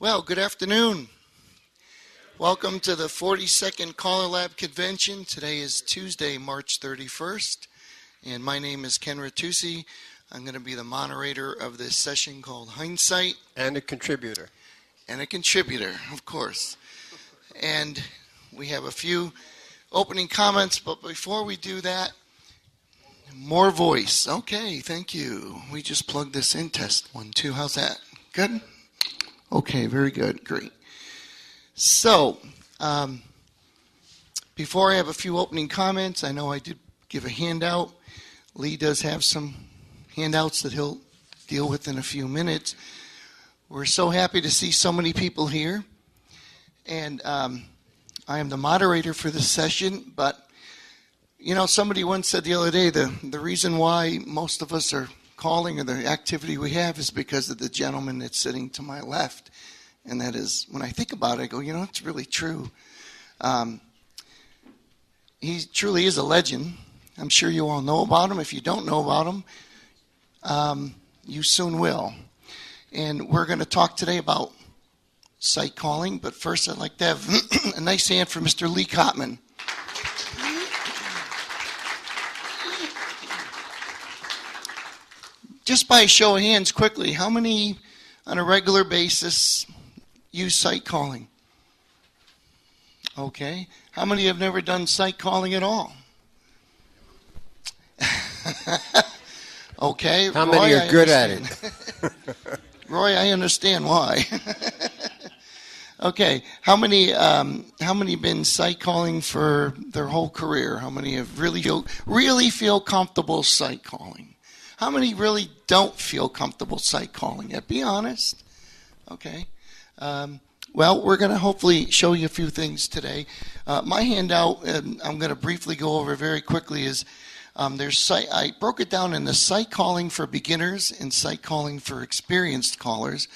Well, good afternoon. Welcome to the 42nd CALLERLAB convention. Today is Tuesday, March 31st, and my name is Ken Ritucci. I'm going to be the moderator of this session called Hindsight. And a contributor. And a contributor, of course. And we have a few opening comments, but before we do that, more voice. Okay, thank you. We just plugged this in. Test 1, 2. How's that? Good? Okay, very good. Great. So, before I have a few opening comments, I know I did give a handout. Lee does have some handouts that he'll deal with in a few minutes. We're so happy to see so many people here. And I am the moderator for this session, but you know, somebody once said the other day, the reason why most of us are calling or the activity we have is because of the gentleman that's sitting to my left. And that is, when I think about it, I go, you know, it's really true. He truly is a legend. I'm sure you all know about him. If you don't know about him, you soon will. And we're going to talk today about site calling. But first, I'd like to have a nice hand for Mr. Lee Kopman. Just by a show of hands, quickly, how many on a regular basis use site calling? Okay. How many have never done site calling at all? Okay. How Roy, many are good at it? Roy, I understand why. Okay. How many been site calling for their whole career? How many have really feel comfortable site calling? How many really don't feel comfortable site calling? Be honest. Okay. Well, we're going to hopefully show you a few things today. My handout, I'm going to briefly go over very quickly, is I broke it down into site calling for beginners and site calling for experienced callers.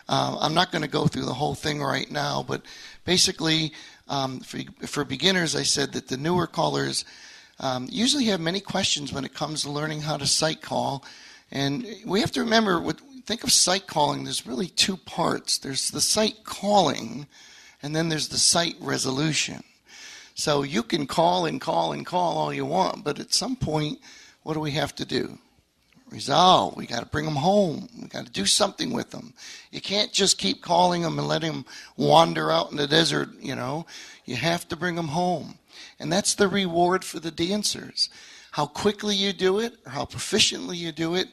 I'm not going to go through the whole thing right now, but basically for beginners, I said that the newer callers usually have many questions when it comes to learning how to site call. And we have to remember, think of site calling, there's really two parts. There's the site calling, and then there's the site resolution. So you can call and call and call all you want, but at some point, what do we have to do? Resolve. We got to bring them home. We got to do something with them. You can't just keep calling them and letting them wander out in the desert, you know. You have to bring them home. And that's the reward for the dancers. How quickly you do it, or how proficiently you do it,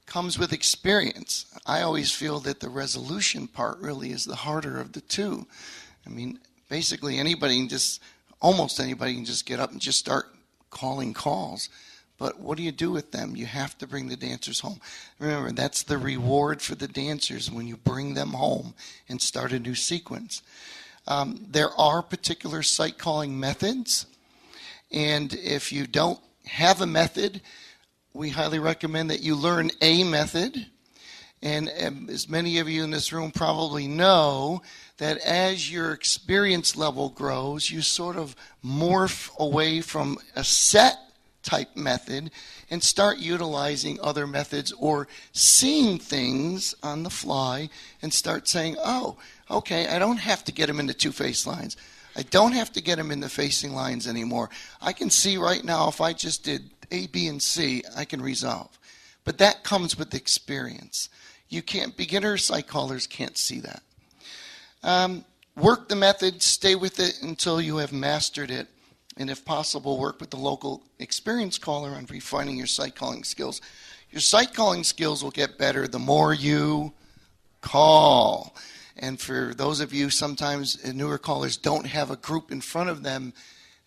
comes with experience. I always feel that the resolution part really is the harder of the two. I mean, basically almost anybody can just get up and just start calling calls. But what do you do with them? You have to bring the dancers home. Remember, that's the reward for the dancers when you bring them home and start a new sequence. There are particular site calling methods. And if you don't have a method, we highly recommend that you learn a method. And as many of you in this room probably know, that as your experience level grows, you sort of morph away from a set type method and start utilizing other methods or seeing things on the fly and start saying, oh, okay, I don't have to get them into two-face lines. I don't have to get them in the facing lines anymore. I can see right now if I just did A, B, and C, I can resolve. But that comes with experience. Beginner site callers can't see that. Work the method, stay with it until you have mastered it. And if possible, work with the local experienced caller on refining your site calling skills. Your site calling skills will get better the more you call. And for those of you, sometimes newer callers don't have a group in front of them,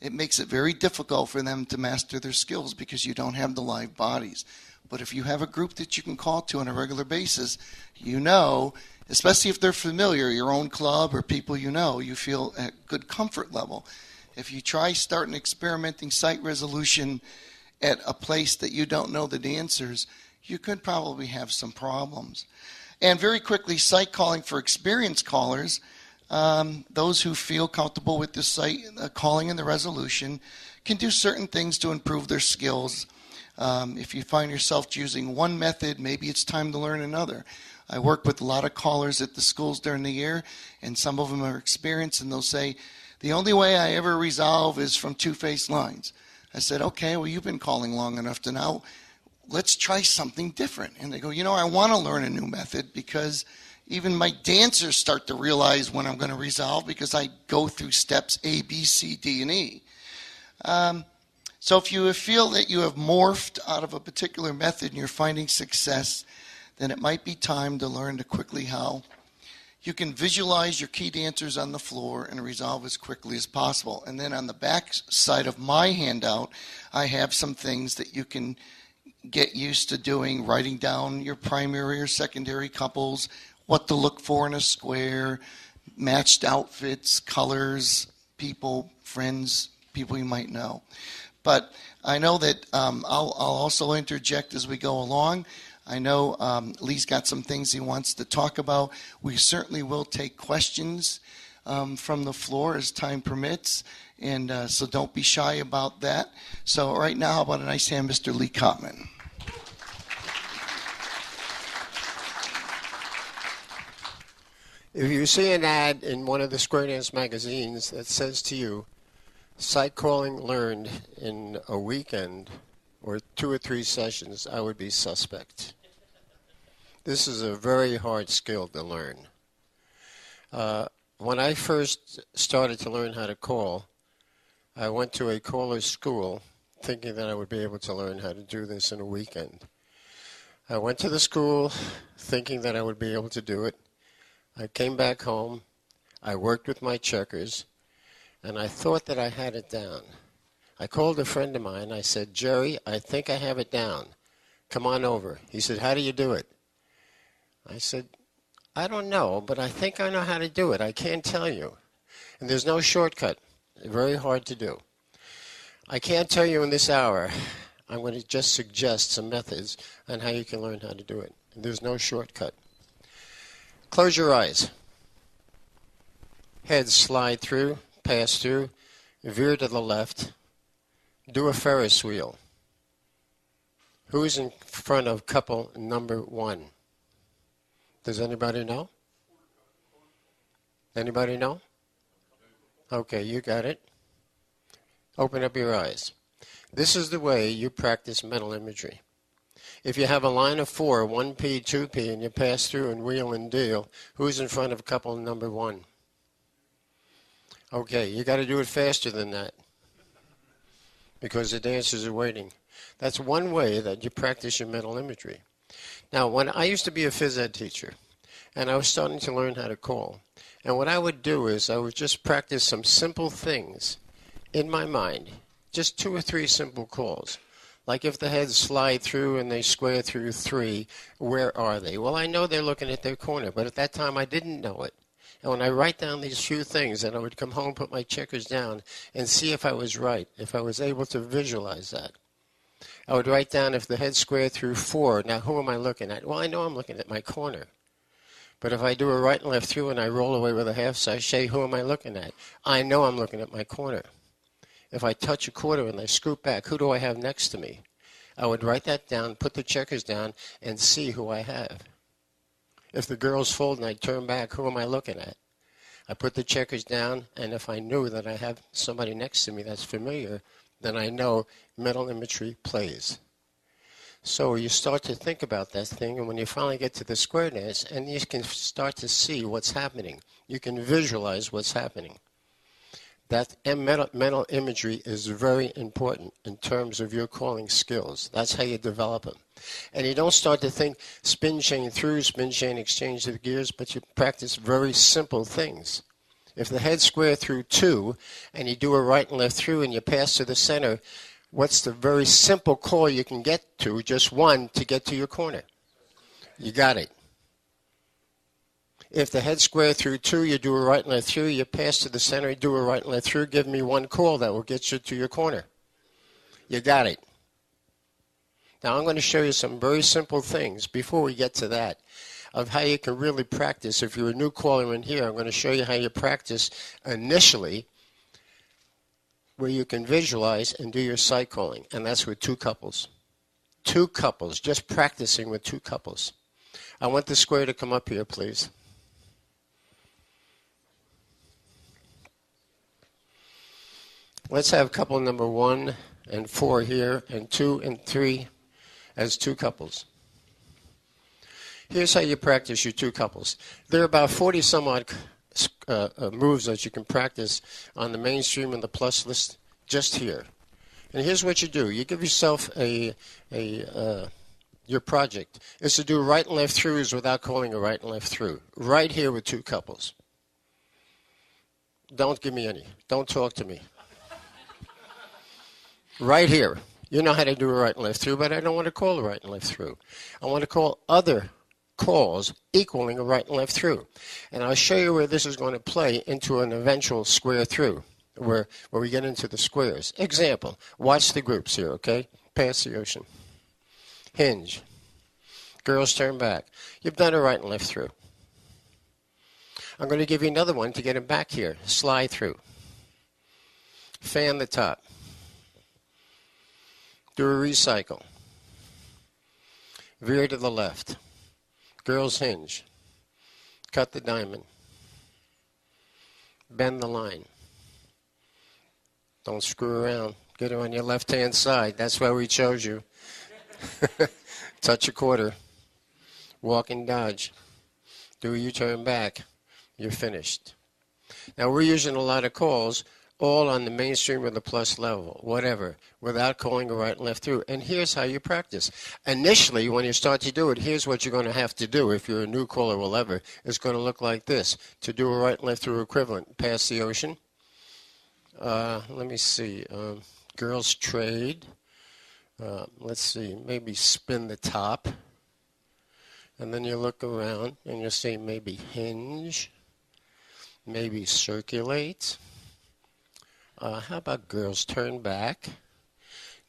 it makes it very difficult for them to master their skills because you don't have the live bodies. But if you have a group that you can call to on a regular basis, you know, especially if they're familiar, your own club or people you know, you feel at good comfort level. If you try starting experimenting site resolution at a place that you don't know the dancers, you could probably have some problems. And very quickly, site calling for experienced callers, those who feel comfortable with the site calling and the resolution can do certain things to improve their skills. If you find yourself using one method, maybe it's time to learn another. I work with a lot of callers at the schools during the year, and some of them are experienced, and they'll say, the only way I ever resolve is from two-faced lines. I said, okay, well, you've been calling long enough to now, let's try something different. And they go, I want to learn a new method because even my dancers start to realize when I'm going to resolve because I go through steps A, B, C, D, and E. So if you feel that you have morphed out of a particular method and you're finding success, then it might be time to learn to quickly how you can visualize your key dancers on the floor and resolve as quickly as possible. And then on the back side of my handout, I have some things that you can get used to doing, writing down your primary or secondary couples, what to look for in a square, matched outfits, colors, people, friends, people you might know. But I know that I'll also interject as we go along. I know Lee's got some things he wants to talk about. We certainly will take questions from the floor as time permits, and so don't be shy about that. So right now, how about a nice hand, Mr. Lee Kopman. If you see an ad in one of the Square Dance magazines that says to you, sight calling learned in a weekend or 2 or 3 sessions, I would be suspect. This is a very hard skill to learn. When I first started to learn how to call, I went to a caller's school thinking that I would be able to learn how to do this in a weekend. I went to the school thinking that I would be able to do it. I came back home, I worked with my checkers, and I thought that I had it down. I called a friend of mine. I said, Jerry, I think I have it down. Come on over. He said, how do you do it? I said, I don't know, but I think I know how to do it. I can't tell you. And there's no shortcut. Very hard to do. I can't tell you in this hour. I'm going to just suggest some methods on how you can learn how to do it. And there's no shortcut. Close your eyes. Head slide through, pass through, veer to the left. Do a Ferris wheel. Who's in front of couple number 1? Does anybody know? Anybody know? Okay, you got it. Open up your eyes. This is the way you practice mental imagery. If you have a line of 4, 1P, 2P, and you pass through and wheel and deal, who's in front of couple number 1? Okay, you got to do it faster than that because the dancers are waiting. That's one way that you practice your mental imagery. Now, when I used to be a phys ed teacher, and I was starting to learn how to call, and what I would do is I would just practice some simple things in my mind, just 2 or 3 simple calls. Like if the heads slide through and they square through 3, where are they? Well, I know they're looking at their corner, but at that time I didn't know it. And when I write down these few things, and I would come home, put my checkers down, and see if I was right, if I was able to visualize that. I would write down if the head squared through 4, now who am I looking at? Well, I know I'm looking at my corner. But if I do a right and left through and I roll away with a half sachet, who am I looking at? I know I'm looking at my corner. If I touch a quarter and I scoop back, who do I have next to me? I would write that down, put the checkers down, and see who I have. If the girls fold and I turn back, who am I looking at? I put the checkers down, and if I knew that I have somebody next to me that's familiar, then I know mental imagery plays. So you start to think about that thing, and when you finally get to the square dance, and you can start to see what's happening. You can visualize what's happening. That mental imagery is very important in terms of your calling skills. That's how you develop them. And you don't start to think spin chain through, spin chain exchange of gears, but you practice very simple things. If the head square through 2 and you do a right and left through and you pass to the center, what's the very simple call you can get to, just 1, to get to your corner? You got it. If the head square through 2, you do a right and left through, you pass to the center, you do a right and left through, give me 1 call that will get you to your corner. You got it. Now I'm going to show you some very simple things before we get to that of how you can really practice. If you're a new caller in here, I'm going to show you how you practice initially where you can visualize and do your sight calling, and that's with 2 couples. 2 couples, just practicing with 2 couples. I want the square to come up here, please. Let's have couple number 1 and 4 here, and 2 and 3 as two couples. Here's how you practice your two couples. There are about 40 some odd moves that you can practice on the mainstream and the plus list just here. And here's what you do. You give yourself your project is to do right and left throughs without calling a right and left through. Right here with two couples. Don't give me any. Don't talk to me. Right here. You know how to do a right and left through, but I don't want to call a right and left through. I want to call other calls equaling a right and left through. And I'll show you where this is going to play into an eventual square through, where we get into the squares. Example, watch the groups here, okay? Pass the ocean. Hinge. Girls turn back. You've done a right and left through. I'm going to give you another one to get them back here. Slide through. Fan the top. Do a recycle. Veer to the left. Girls hinge. Cut the diamond. Bend the line. Don't screw around. Get her on your left-hand side. That's why we chose you. Touch a quarter. Walk and dodge. Do a U-turn back. You're finished. Now we're using a lot of calls, all on the mainstream or the plus level, whatever, without calling a right and left through. And here's how you practice. Initially, when you start to do it, here's what you're going to have to do if you're a new caller will ever. It's going to look like this. To do a right and left through equivalent, pass the ocean. Let me see. Girls trade. Let's see. Maybe spin the top. And then you look around and you see maybe hinge. Maybe circulate. How about girls turn back?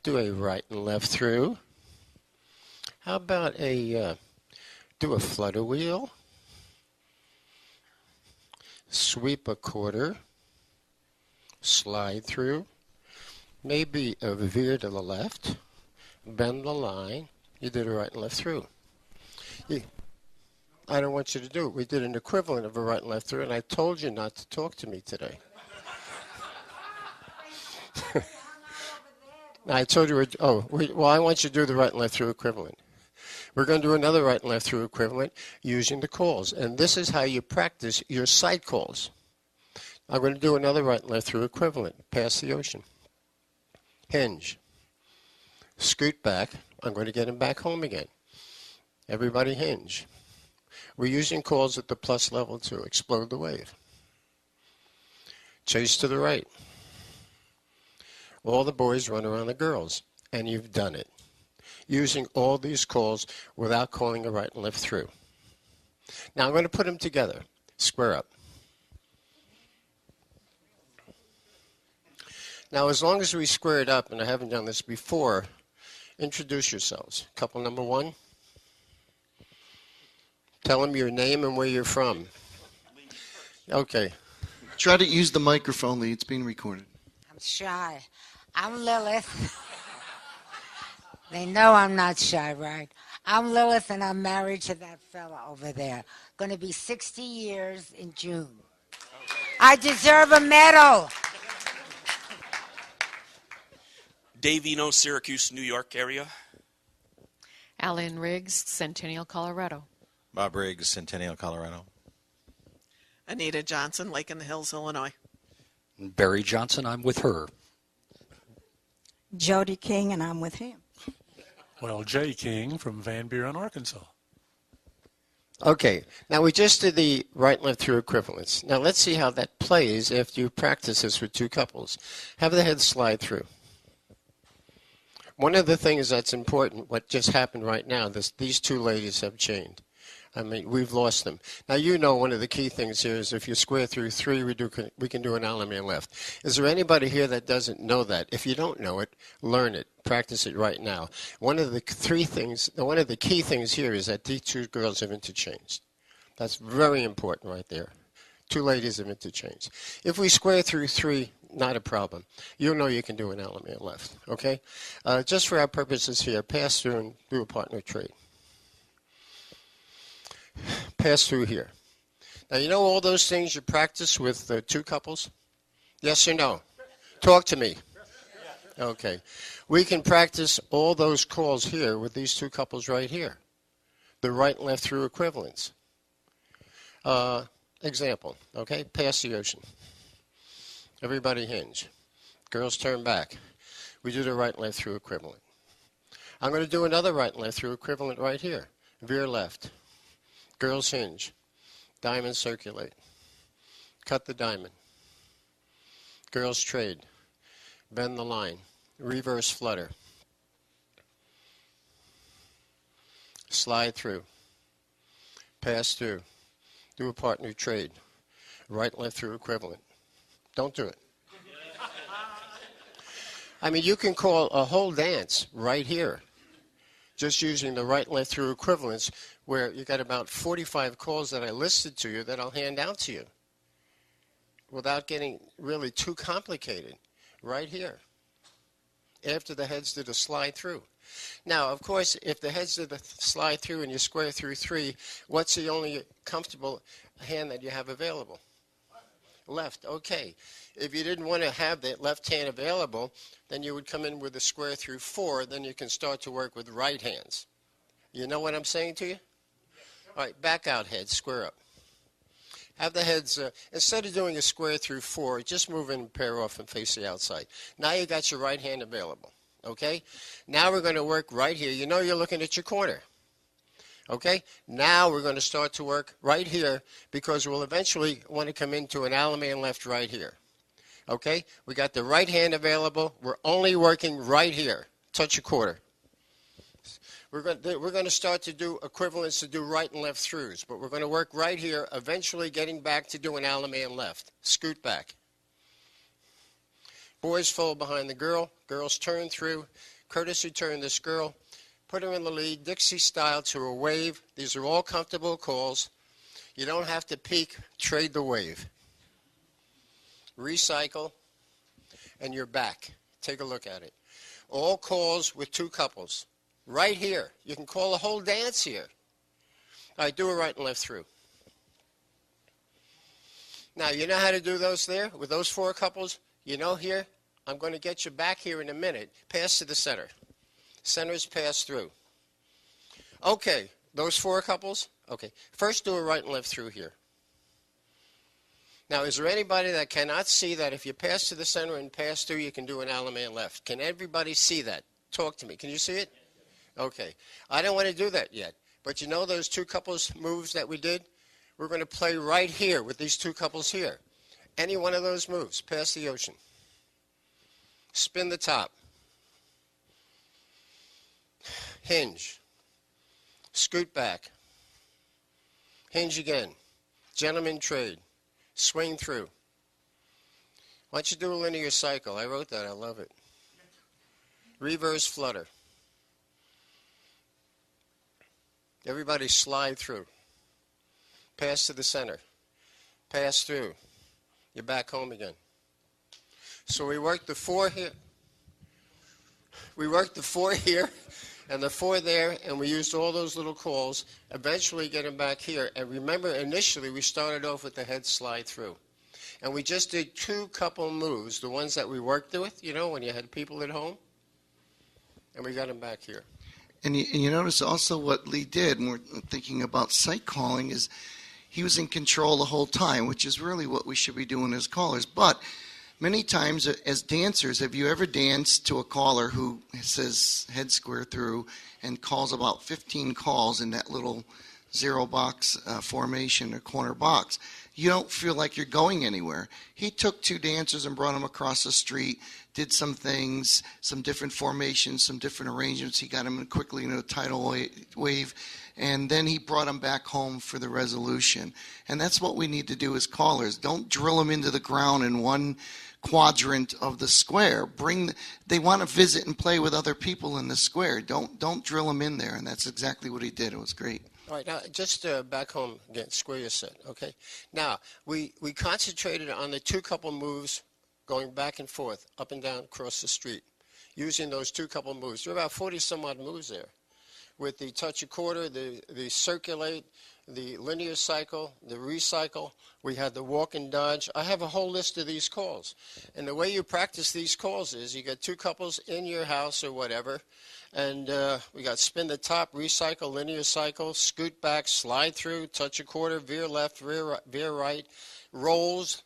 Do a right and left through. How about do a flutter wheel? Sweep a quarter. Slide through. Maybe a veer to the left. Bend the line. You did a right and left through. I don't want you to do it. We did an equivalent of a right and left through, and I told you not to talk to me today. I told you, well, I want you to do the right and left through equivalent. We're going to do another right and left through equivalent using the calls. And this is how you practice your side calls. I'm going to do another right and left through equivalent. Pass the ocean. Hinge. Scoot back. I'm going to get him back home again. Everybody hinge. We're using calls at the plus level to explode the wave. Chase to the right. All the boys run around the girls, and you've done it. Using all these calls without calling a right and left through. Now I'm going to put them together. Square up. Now as long as we square it up, and I haven't done this before, introduce yourselves. Couple number 1. Tell them your name and where you're from. Okay. Try to use the microphone, Lee. It's being recorded. I'm shy. I'm Lilith. They know I'm not shy, right? I'm Lilith, and I'm married to that fella over there. Going to be 60 years in June. I deserve a medal. Dave Eno, Syracuse, New York area. Alan Riggs, Centennial, Colorado. Bob Riggs, Centennial, Colorado. Anita Johnson, Lake in the Hills, Illinois. Barry Johnson, I'm with her. Jody King, and I'm with him. Well, Jay King from Van Buren, Arkansas. Okay, now we just did the right and left through equivalents. Now let's see how that plays after you practice this with two couples. Have the head slide through. One of the things that's important, what just happened right now, these two ladies have chained. I mean, we've lost them. Now, you know one of the key things here is if you square through 3, we can do an element left. Is there anybody here that doesn't know that? If you don't know it, learn it. Practice it right now. One of the key things here is that these two girls have interchanged. That's very important right there. Two ladies have interchanged. If we square through 3, not a problem. You know you can do an element left, okay? Just for our purposes here, pass through and do a partner trade. pass through here. Now, you know all those things you practice with two couples? Yes or no? Talk to me. Okay. We can practice all those calls here with these two couples right here. The right and left through equivalents. Example, okay? Pass the ocean. Everybody hinge. Girls turn back. We do the right and left through equivalent. I'm going to do another right and left through equivalent right here. Veer left. Girls hinge. Diamond circulate. Cut the diamond. Girls trade. Bend the line. Reverse flutter. Slide through. Pass through. Do a partner trade. Right and left through equivalent. Don't do it. I mean, you can call a whole dance right here, just using the right and left through equivalents, where you got about 45 calls that I listed to you that I'll hand out to you without getting really too complicated right here after the heads did a slide through. Now, of course, if the heads did a slide through and you square through 3, what's the only comfortable hand that you have available? Left. Okay. If you didn't want to have that left hand available, then you would come in with a square through 4. Then you can start to work with right hands. You know what I'm saying to you? All right. Back out heads. Square up. Have the heads, instead of doing a square through 4, just move in and pair off and face the outside. Now you got your right hand available. Okay? Now we're going to work right here. You know you're looking at your corner. Okay? Now we're going to start to work right here because we'll eventually want to come into an Allemande left right here. Okay? We got the right hand available. We're only working right here. Touch a quarter. We're going to start to do equivalents to do right and left throughs, but we're going to work right here, eventually getting back to do an Allemande left. Scoot back. Boys fold behind the girl. Girls turn through. Courtesy turn this girl. Put her in the lead, Dixie style to a wave. These are all comfortable calls. You don't have to peek, trade the wave. Recycle, and you're back. Take a look at it. All calls with two couples. Right here. You can call a whole dance here. All right, do a right and left through. Now, you know how to do those there with those 4 couples? You know here, I'm going to get you back here in a minute. Pass to the center. Centers pass through. Okay, those 4 couples? Okay, first do a right and left through here. Now, is there anybody that cannot see that if you pass to the center and pass through, you can do an Allemande left? Can everybody see that? Talk to me. Can you see it? Okay. I don't want to do that yet. But you know those 2 couples moves that we did? We're going to play right here with these 2 couples here. Any one of those moves. Pass the ocean. Spin the top. Hinge. Scoot back. Hinge again. Gentleman trade. Swing through. Why don't you do a linear cycle? I wrote that. I love it. Reverse flutter. Everybody slide through. Pass to the center. Pass through. You're back home again. So we worked the 4 here. We worked the 4 here and the 4 there, and we used all those little calls, eventually getting back here. And remember, initially, we started off with the head slide through. And we just did 2 couple moves, the ones that we worked with, you know, when you had people at home. And we got them back here. And you notice also what Lee did, and we're thinking about sight calling, is he was in control the whole time, which is really what we should be doing as callers. But many times as dancers, have you ever danced to a caller who says head square through and calls about 15 calls in that little 0 box formation or corner box? You don't feel like you're going anywhere. He took 2 dancers and brought them across the street, did some things, some different formations, some different arrangements. He got them quickly into a tidal wave, and then he brought them back home for the resolution. And that's what we need to do as callers. Don't drill them into the ground in one quadrant of the square. They want to visit and play with other people in the square. Don't drill them in there, and that's exactly what he did. It was great. All right, now just back home again, square your set, okay? Now, we concentrated on the 2 couple moves going back and forth, up and down across the street, using those 2 couple moves. There are about 40 some odd moves there with the touch a quarter, the circulate, the linear cycle, the recycle. We had the walk and dodge. I have a whole list of these calls. And the way you practice these calls is you get two couples in your house or whatever, and we got spin the top, recycle, linear cycle, scoot back, slide through, touch a quarter, veer left, veer right, rolls.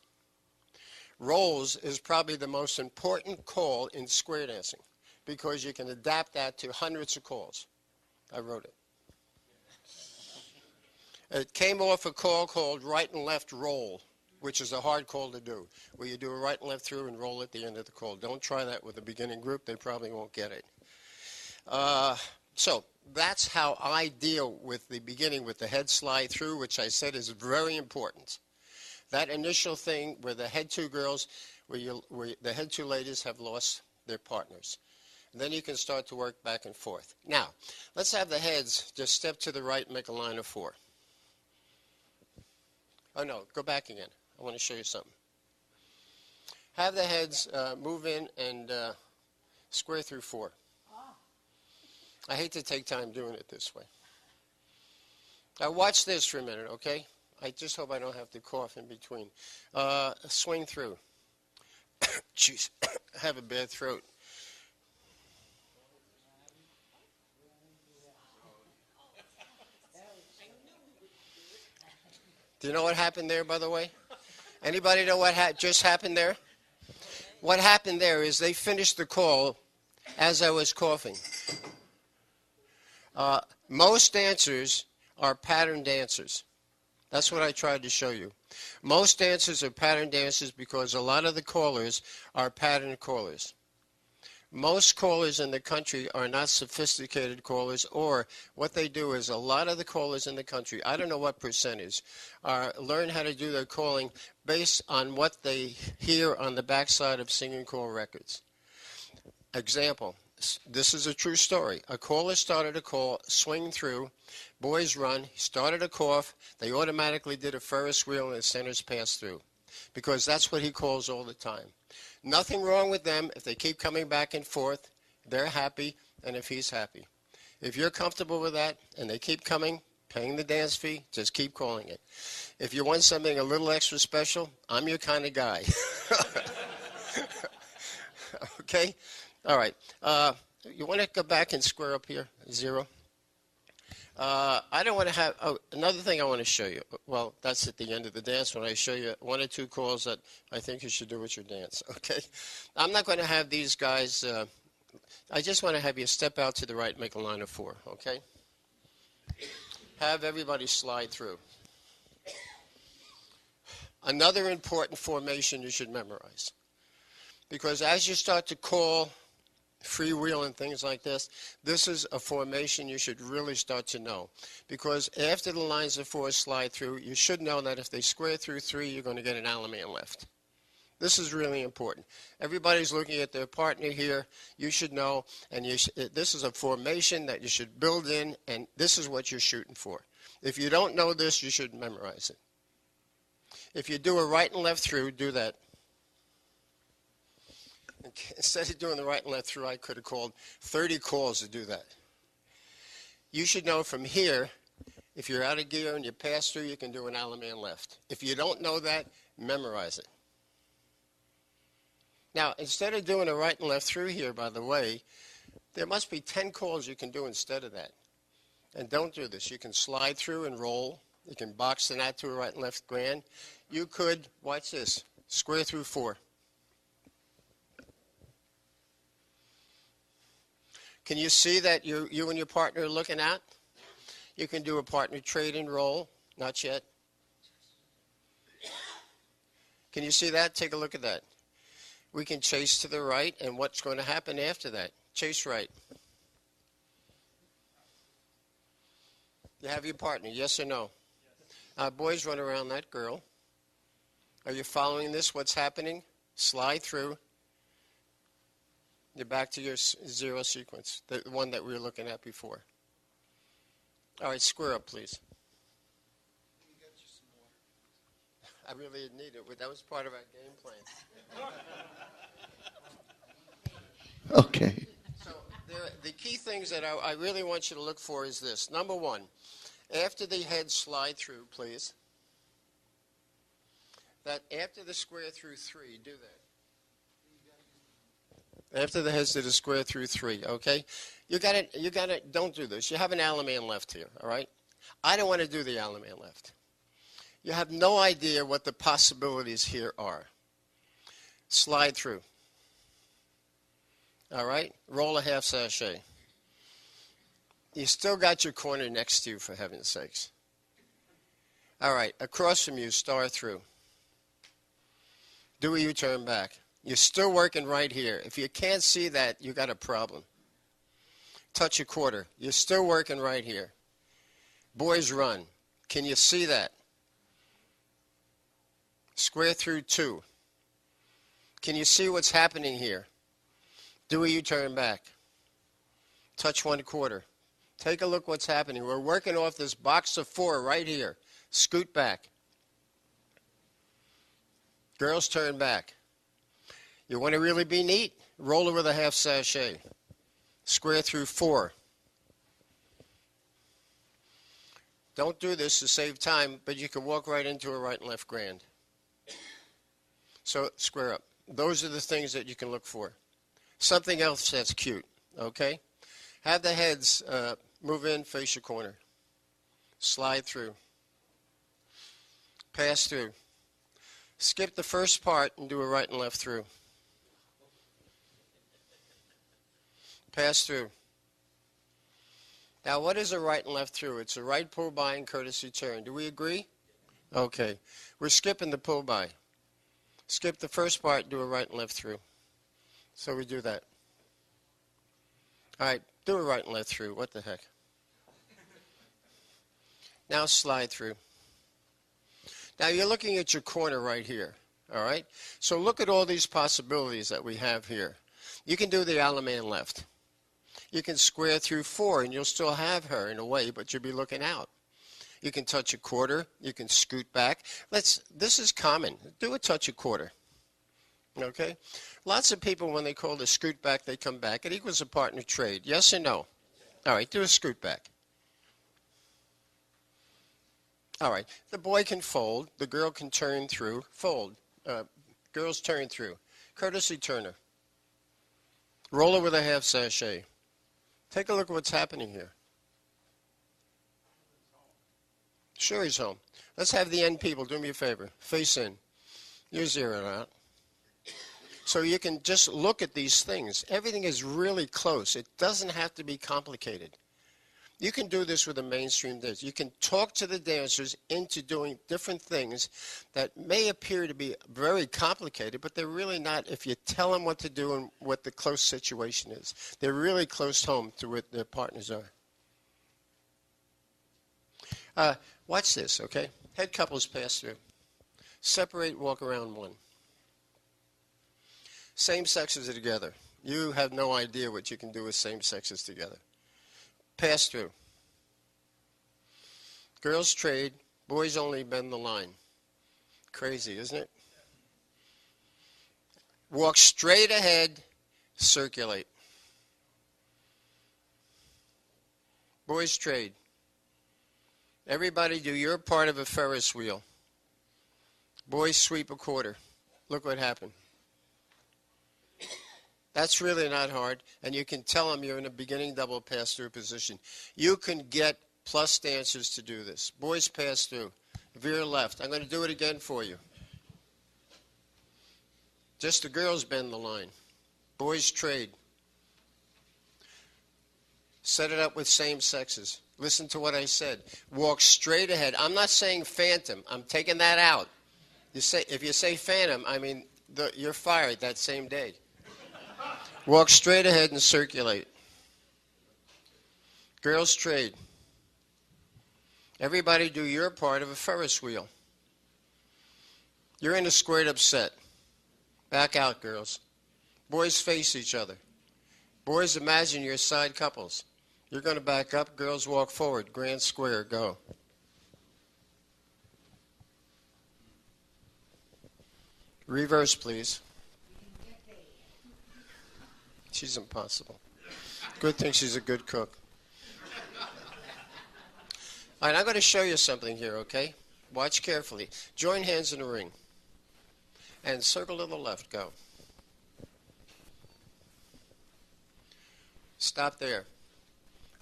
Rolls is probably the most important call in square dancing because you can adapt that to hundreds of calls. I wrote it. It came off a call called right and left roll, which is a hard call to do, where you do a right and left through and roll at the end of the call. Don't try that with a beginning group. They probably won't get it. So that's how I deal with the beginning with the head slide through, which I said is very important. That initial thing where the head two girls, where the head two ladies have lost their partners. And then you can start to work back and forth. Now, let's have the heads just step to the right and make a line of 4. Oh, no, go back again. I want to show you something. Have the heads move in and square through 4. I hate to take time doing it this way. Now, watch this for a minute, okay? I just hope I don't have to cough in between. Swing through. Jeez, I have a bad throat. Do you know what happened there, by the way? Anybody know what just happened there? What happened there is they finished the call as I was coughing. Most dancers are pattern dancers. That's what I tried to show you. Most dancers are pattern dancers because a lot of the callers are pattern callers. Most callers in the country are not sophisticated callers, or what they do is a lot of the callers in the country, I don't know what percentage, learn how to do their calling based on what they hear on the backside of singing call records. Example, this is a true story. A caller started a call, swing through, boys run, he started a cough, they automatically did a Ferris wheel and the centers passed through. Because that's what he calls all the time. Nothing wrong with them if they keep coming back and forth, they're happy, and if he's happy. If you're comfortable with that and they keep coming, paying the dance fee, just keep calling it. If you want something a little extra special, I'm your kind of guy. Okay? All right. You want to go back and square up here? 0. I don't want to have, another thing I want to show you. Well, that's at the end of the dance when I show you 1 or 2 calls that I think you should do with your dance, okay? I'm not going to have these guys, I just want to have you step out to the right and make a line of 4, okay? Have everybody slide through. Another important formation you should memorize. Because as you start to call freewheel and things like this, this is a formation you should really start to know. Because after the lines of 4 slide through, you should know that if they square through 3, you're going to get an Alaman left. This is really important. Everybody's looking at their partner here. You should know, and this is a formation that you should build in, and this is what you're shooting for. If you don't know this, you should memorize it. If you do a right and left through, do that. Instead of doing the right and left through, I could have called 30 calls to do that. You should know from here, if you're out of gear and you pass through, you can do an Alaman left. If you don't know that, memorize it. Now, instead of doing a right and left through here, by the way, there must be 10 calls you can do instead of that. And don't do this. You can slide through and roll. You can box the knot to a right and left grand. You could, watch this, square through 4. Can you see that you and your partner are looking at? You can do a partner trade and roll. Not yet. Can you see that? Take a look at that. We can chase to the right, and what's going to happen after that? Chase right. You have your partner, yes or no? Boys, run around that girl. Are you following this? What's happening? Slide through. You're back to your 0 sequence, the one that we were looking at before. All right, square up, please. I really need it. That was part of our game plan. Okay. So the key things that I really want you to look for is this. Number 1, After the head slide through, please. That after the square through 3, do that. After the heads to the square through 3, okay? You got it, don't do this. You have an Allemande left here, all right? I don't want to do the Allemande left. You have no idea what the possibilities here are. Slide through. All right? Roll a half sachet. You still got your corner next to you, for heaven's sakes. All right, across from you, star through. Do a U-turn back. You're still working right here. If you can't see that, you got a problem. Touch a quarter. You're still working right here. Boys run. Can you see that? Square through 2. Can you see what's happening here? Do a U-turn back. Touch 1/4. Take a look what's happening. We're working off this box of 4 right here. Scoot back. Girls turn back. You want to really be neat? Roll it with a half sachet. Square through 4. Don't do this to save time, but you can walk right into a right and left grand. So square up. Those are the things that you can look for. Something else that's cute, okay? Have the heads move in, face your corner. Slide through. Pass through. Skip the first part and do a right and left through. Pass through. Now, what is a right and left through? It's a right pull by and courtesy turn. Do we agree? Okay. We're skipping the pull by. Skip the first part, do a right and left through. So we do that. All right, do a right and left through. What the heck? Now slide through. Now you're looking at your corner right here. All right? So look at all these possibilities that we have here. You can do the Allemande left. You can square through 4 and you'll still have her in a way, but you'll be looking out. You can touch a quarter. You can scoot back. This is common. Do a touch a quarter. Okay? Lots of people, when they call the scoot back, they come back. It equals a partner trade. Yes or no? All right, do a scoot back. All right, the boy can fold. The girl can turn through. Fold. Girls turn through. Courtesy turner. Roll it with a half sachet. Take a look at what's happening here. Sure, he's home. Let's have the end people. Do me a favor. Face in. You're zeroed out. So you can just look at these things. Everything is really close. It doesn't have to be complicated. You can do this with a mainstream dance. You can talk to the dancers into doing different things that may appear to be very complicated, but they're really not if you tell them what to do and what the close situation is. They're really close home to what their partners are. Watch this, okay? Head couples pass through. Separate, walk around 1. Same sexes are together. You have no idea what you can do with same sexes together. Pass through. Girls trade. Boys only bend the line. Crazy, isn't it? Walk straight ahead. Circulate. Boys trade. Everybody do your part of a Ferris wheel. Boys sweep a quarter. Look what happened. That's really not hard, and you can tell them you're in a beginning double pass-through position. You can get plus dancers to do this. Boys pass through. Veer left. I'm going to do it again for you. Just the girls bend the line. Boys trade. Set it up with same sexes. Listen to what I said. Walk straight ahead. I'm not saying phantom. I'm taking that out. If you say phantom, I mean you're fired that same day. Walk straight ahead and circulate. Girls trade. Everybody do your part of a Ferris wheel. You're in a squared up set. Back out, girls. Boys face each other. Boys, imagine you're side couples. You're going to back up. Girls walk forward. Grand square. Go. Reverse, please. She's impossible. Good thing she's a good cook. All right, I'm going to show you something here, okay? Watch carefully. Join hands in a ring. And circle to the left. Go. Stop there.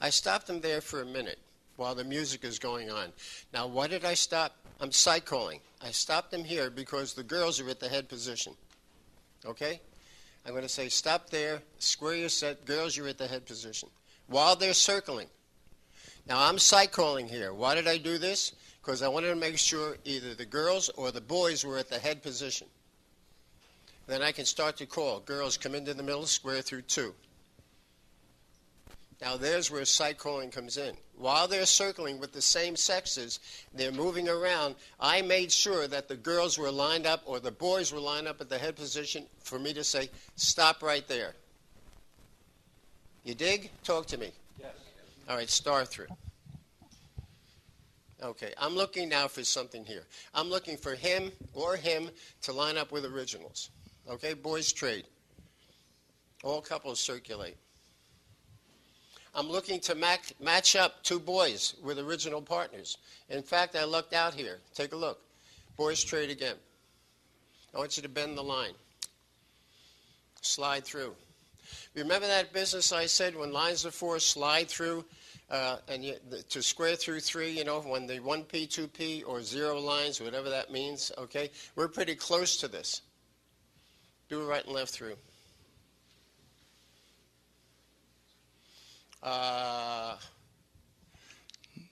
I stopped them there for a minute while the music is going on. Now, why did I stop? I'm side calling. I stopped them here because the girls are at the head position. Okay? I'm going to say stop there, square your set, girls, you're at the head position. While they're circling. Now, I'm side calling here. Why did I do this? Because I wanted to make sure either the girls or the boys were at the head position. Then I can start to call. Girls, come into the middle, square through 2. Now, there's where side calling comes in. While they're circling with the same sexes, they're moving around, I made sure that the girls were lined up or the boys were lined up at the head position for me to say, stop right there. You dig? Talk to me. Yes. All right, star through. Okay, I'm looking now for something here. I'm looking for him or him to line up with originals. Okay, boys trade. All couples circulate. I'm looking to match up 2 boys with original partners. In fact, I looked out here. Take a look. Boys trade again. I want you to bend the line. Slide through. Remember that business I said when lines are 4, slide through, to square through 3, you know, when the 1P, 2P, or 0 lines, whatever that means, okay? We're pretty close to this. Do it right and left through.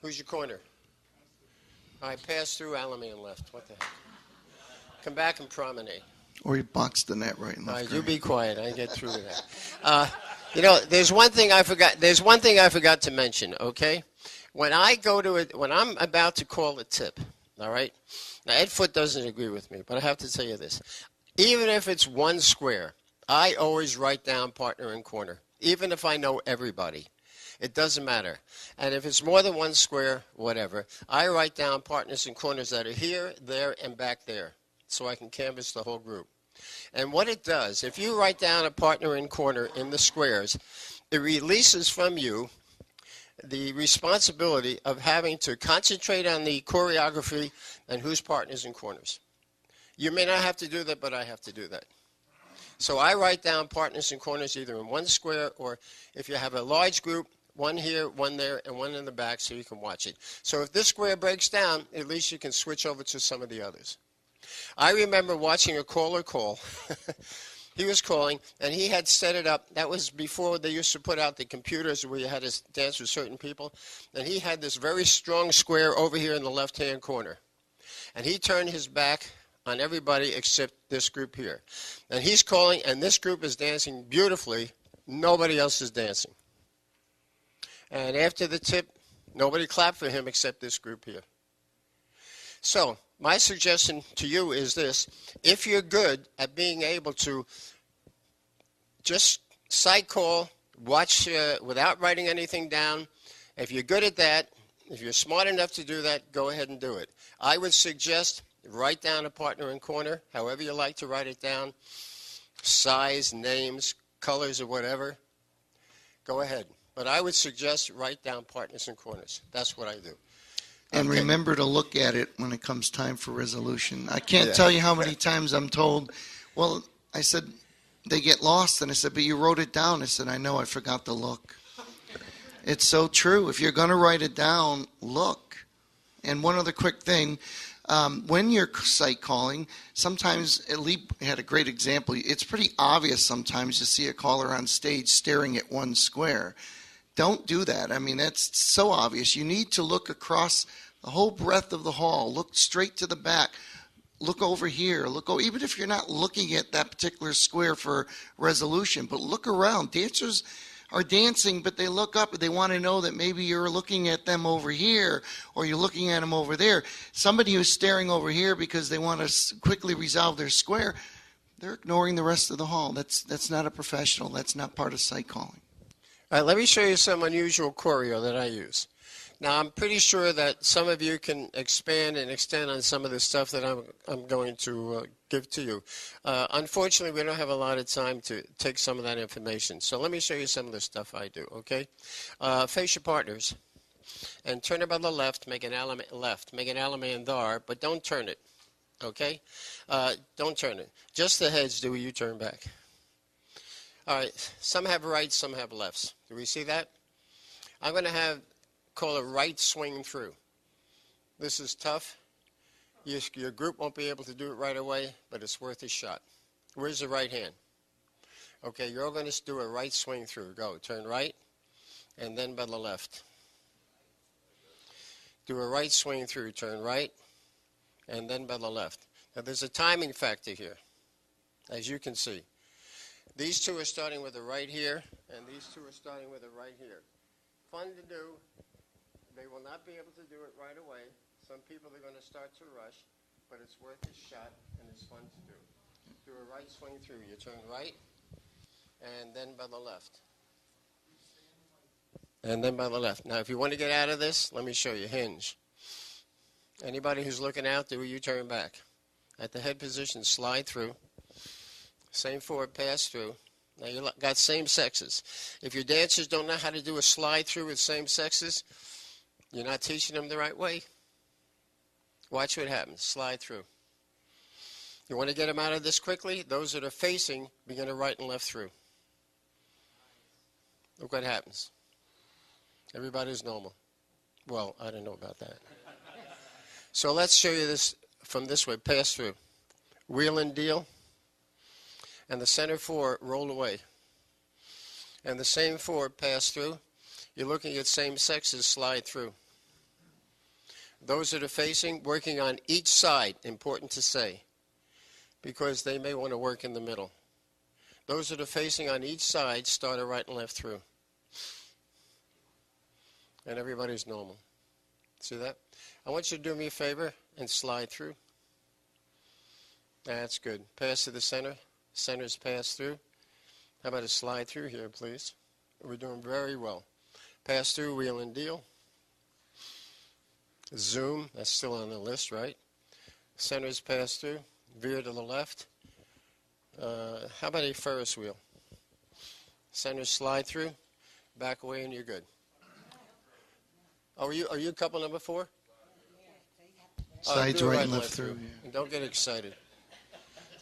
Who's your corner? All right, pass through Alamy and left. What the heck? Come back and promenade. Or you box the net right and left. All right, you be quiet. I get through to that. You know, there's one thing I forgot. There's one thing I forgot to mention. Okay, when I go to it, when I'm about to call a tip, all right. Now Ed Foote doesn't agree with me, but I have to tell you this: even if it's 1 square, I always write down partner and corner, even if I know everybody. It doesn't matter. And if it's more than 1 square, whatever, I write down partners and corners that are here, there, and back there, so I can canvass the whole group. And what it does, if you write down a partner and corner in the squares, it releases from you the responsibility of having to concentrate on the choreography and who's partners and corners. You may not have to do that, but I have to do that. So I write down partners and corners either in 1 square, or if you have a large group, 1 here, 1 there, and 1 in the back so you can watch it. So if this square breaks down, at least you can switch over to some of the others. I remember watching a caller call. He was calling, and he had set it up. That was before they used to put out the computers where you had to dance with certain people. And he had this very strong square over here in the left-hand corner. And he turned his back on everybody except this group here. And he's calling, and this group is dancing beautifully. Nobody else is dancing. And after the tip, nobody clapped for him except this group here. So my suggestion to you is this: if you're good at being able to just side call, watch without writing anything down, if you're good at that, if you're smart enough to do that, go ahead and do it. I would suggest write down a partner and corner, however you like to write it down, size, names, colors, or whatever. Go ahead. But I would suggest write down partners and corners. That's what I do. And remember to look at it when it comes time for resolution. I can't tell you how many times I'm told, well, I said, they get lost. And I said, but you wrote it down. I said, I know, I forgot to look. It's so true. If you're going to write it down, look. And one other quick thing, when you're site calling, sometimes, Lee had a great example. It's pretty obvious sometimes to see a caller on stage staring at 1 square. Don't do that. I mean, that's so obvious. You need to look across the whole breadth of the hall. Look straight to the back. Look over here. Even if you're not looking at that particular square for resolution, but look around. Dancers are dancing, but they look up and they want to know that maybe you're looking at them over here or you're looking at them over there. Somebody who's staring over here because they want to quickly resolve their square, they're ignoring the rest of the hall. That's not a professional. That's not part of site calling. All right, let me show you some unusual choreo that I use. Now, I'm pretty sure that some of you can expand and extend on some of the stuff that I'm going to give to you. Unfortunately, we don't have a lot of time to take some of that information. So let me show you some of the stuff I do, okay? Face your partners. and turn it by the left, make an alamandar, but don't turn it, okay? Don't turn it. Just the heads do a U-turn back. All right, some have rights, some have lefts. Do we see that? I'm going to call a right swing through. This is tough. Your group won't be able to do it right away, but it's worth a shot. Where's the right hand? Okay, you're all going to do a right swing through. Go, turn right, and then by the left. Do a right swing through, turn right, and then by the left. Now there's a timing factor here, as you can see. These two are starting with a right here, and these two are starting with a right here. Fun to do. They will not be able to do it right away. Some people are going to start to rush, but it's worth a shot, and it's fun to do. Do a right swing through. You turn right, and then by the left. And then by the left. Now, if you want to get out of this, let me show you. Hinge. Anybody who's looking out, do a U-turn back. At the head position, slide through. Same forward pass through. Now, you got same sexes. If your dancers don't know how to do a slide through with same sexes, you're not teaching them the right way. Watch what happens. Slide through. You want to get them out of this quickly? Those that are facing, begin to right and left through. Look what happens. Everybody's normal. Well, I don't know about that. So let's show you this from this way. Pass through. Wheel and deal. And the center four, roll away. And the same four, pass through. You're looking at same sexes, slide through. Those that are facing, working on each side, important to say, because they may want to work in the middle. Those that are facing on each side, start a right and left through. And everybody's normal. See that? I want you to do me a favor and slide through. That's good. Pass to the center. Center's pass through. How about a slide through here, please? We're doing very well. Pass through, wheel and deal. Zoom, that's still on the list, right? Center's pass through. Veer to the left. How about a Ferris wheel? Center slide through. Back away and you're good. Oh, are you couple number 4? Sides do right and left through. Yeah. And don't get excited.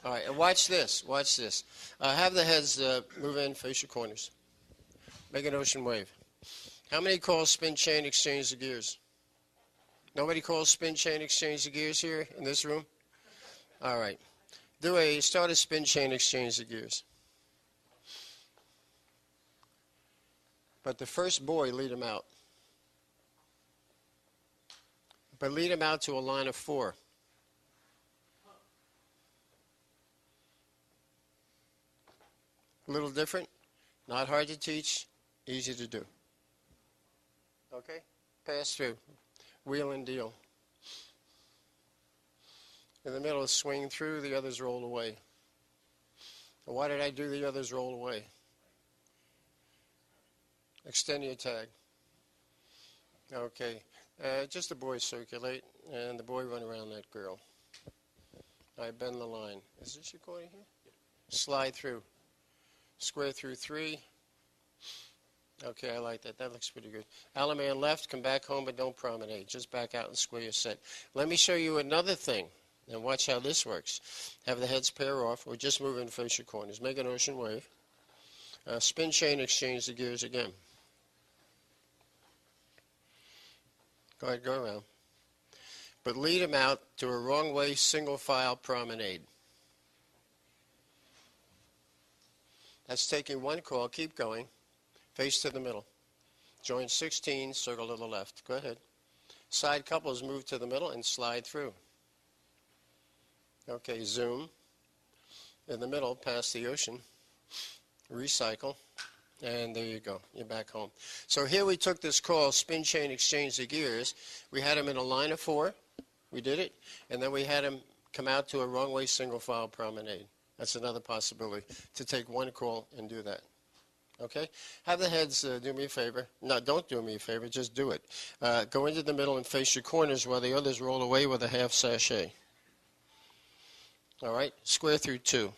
All right, and watch this. Watch this. Have the heads move in, face your corners. Make an ocean wave. How many call spin chain exchange the gears? Nobody calls spin chain exchange the gears here in this room? All right. Start a spin chain exchange the gears. But the first boy, lead him out. But lead him out to a line of 4. A little different, not hard to teach, easy to do. Okay? Pass through. Wheel and deal. In the middle, swing through, the others roll away. Why did I do the others roll away? Extend your tag. Okay. Just the boy circulate, and the boy run around that girl. I bend the line. Is this recording here? Slide through. Square through 3. Okay, I like that. That looks pretty good. Alaman left, come back home, but don't promenade. Just back out and square your set. Let me show you another thing, and watch how this works. Have the heads pair off, or just move in face your corners. Make an ocean wave. Spin chain exchange the gears again. Go ahead, go around. But lead them out to a wrong way single file promenade. That's taking one call. Keep going. Face to the middle. Join 16, circle to the left. Go ahead. Side couples move to the middle and slide through. Okay, zoom. In the middle, past the ocean. Recycle. And there you go. You're back home. So here we took this call, spin chain exchange the gears. We had them in a line of 4. We did it. And then we had them come out to a wrong way single file promenade. That's another possibility, to take one call and do that. Okay? Have the heads do me a favor. No, don't do me a favor. Just do it. Go into the middle and face your corners while the others roll away with a half sachet. All right? Square through 2.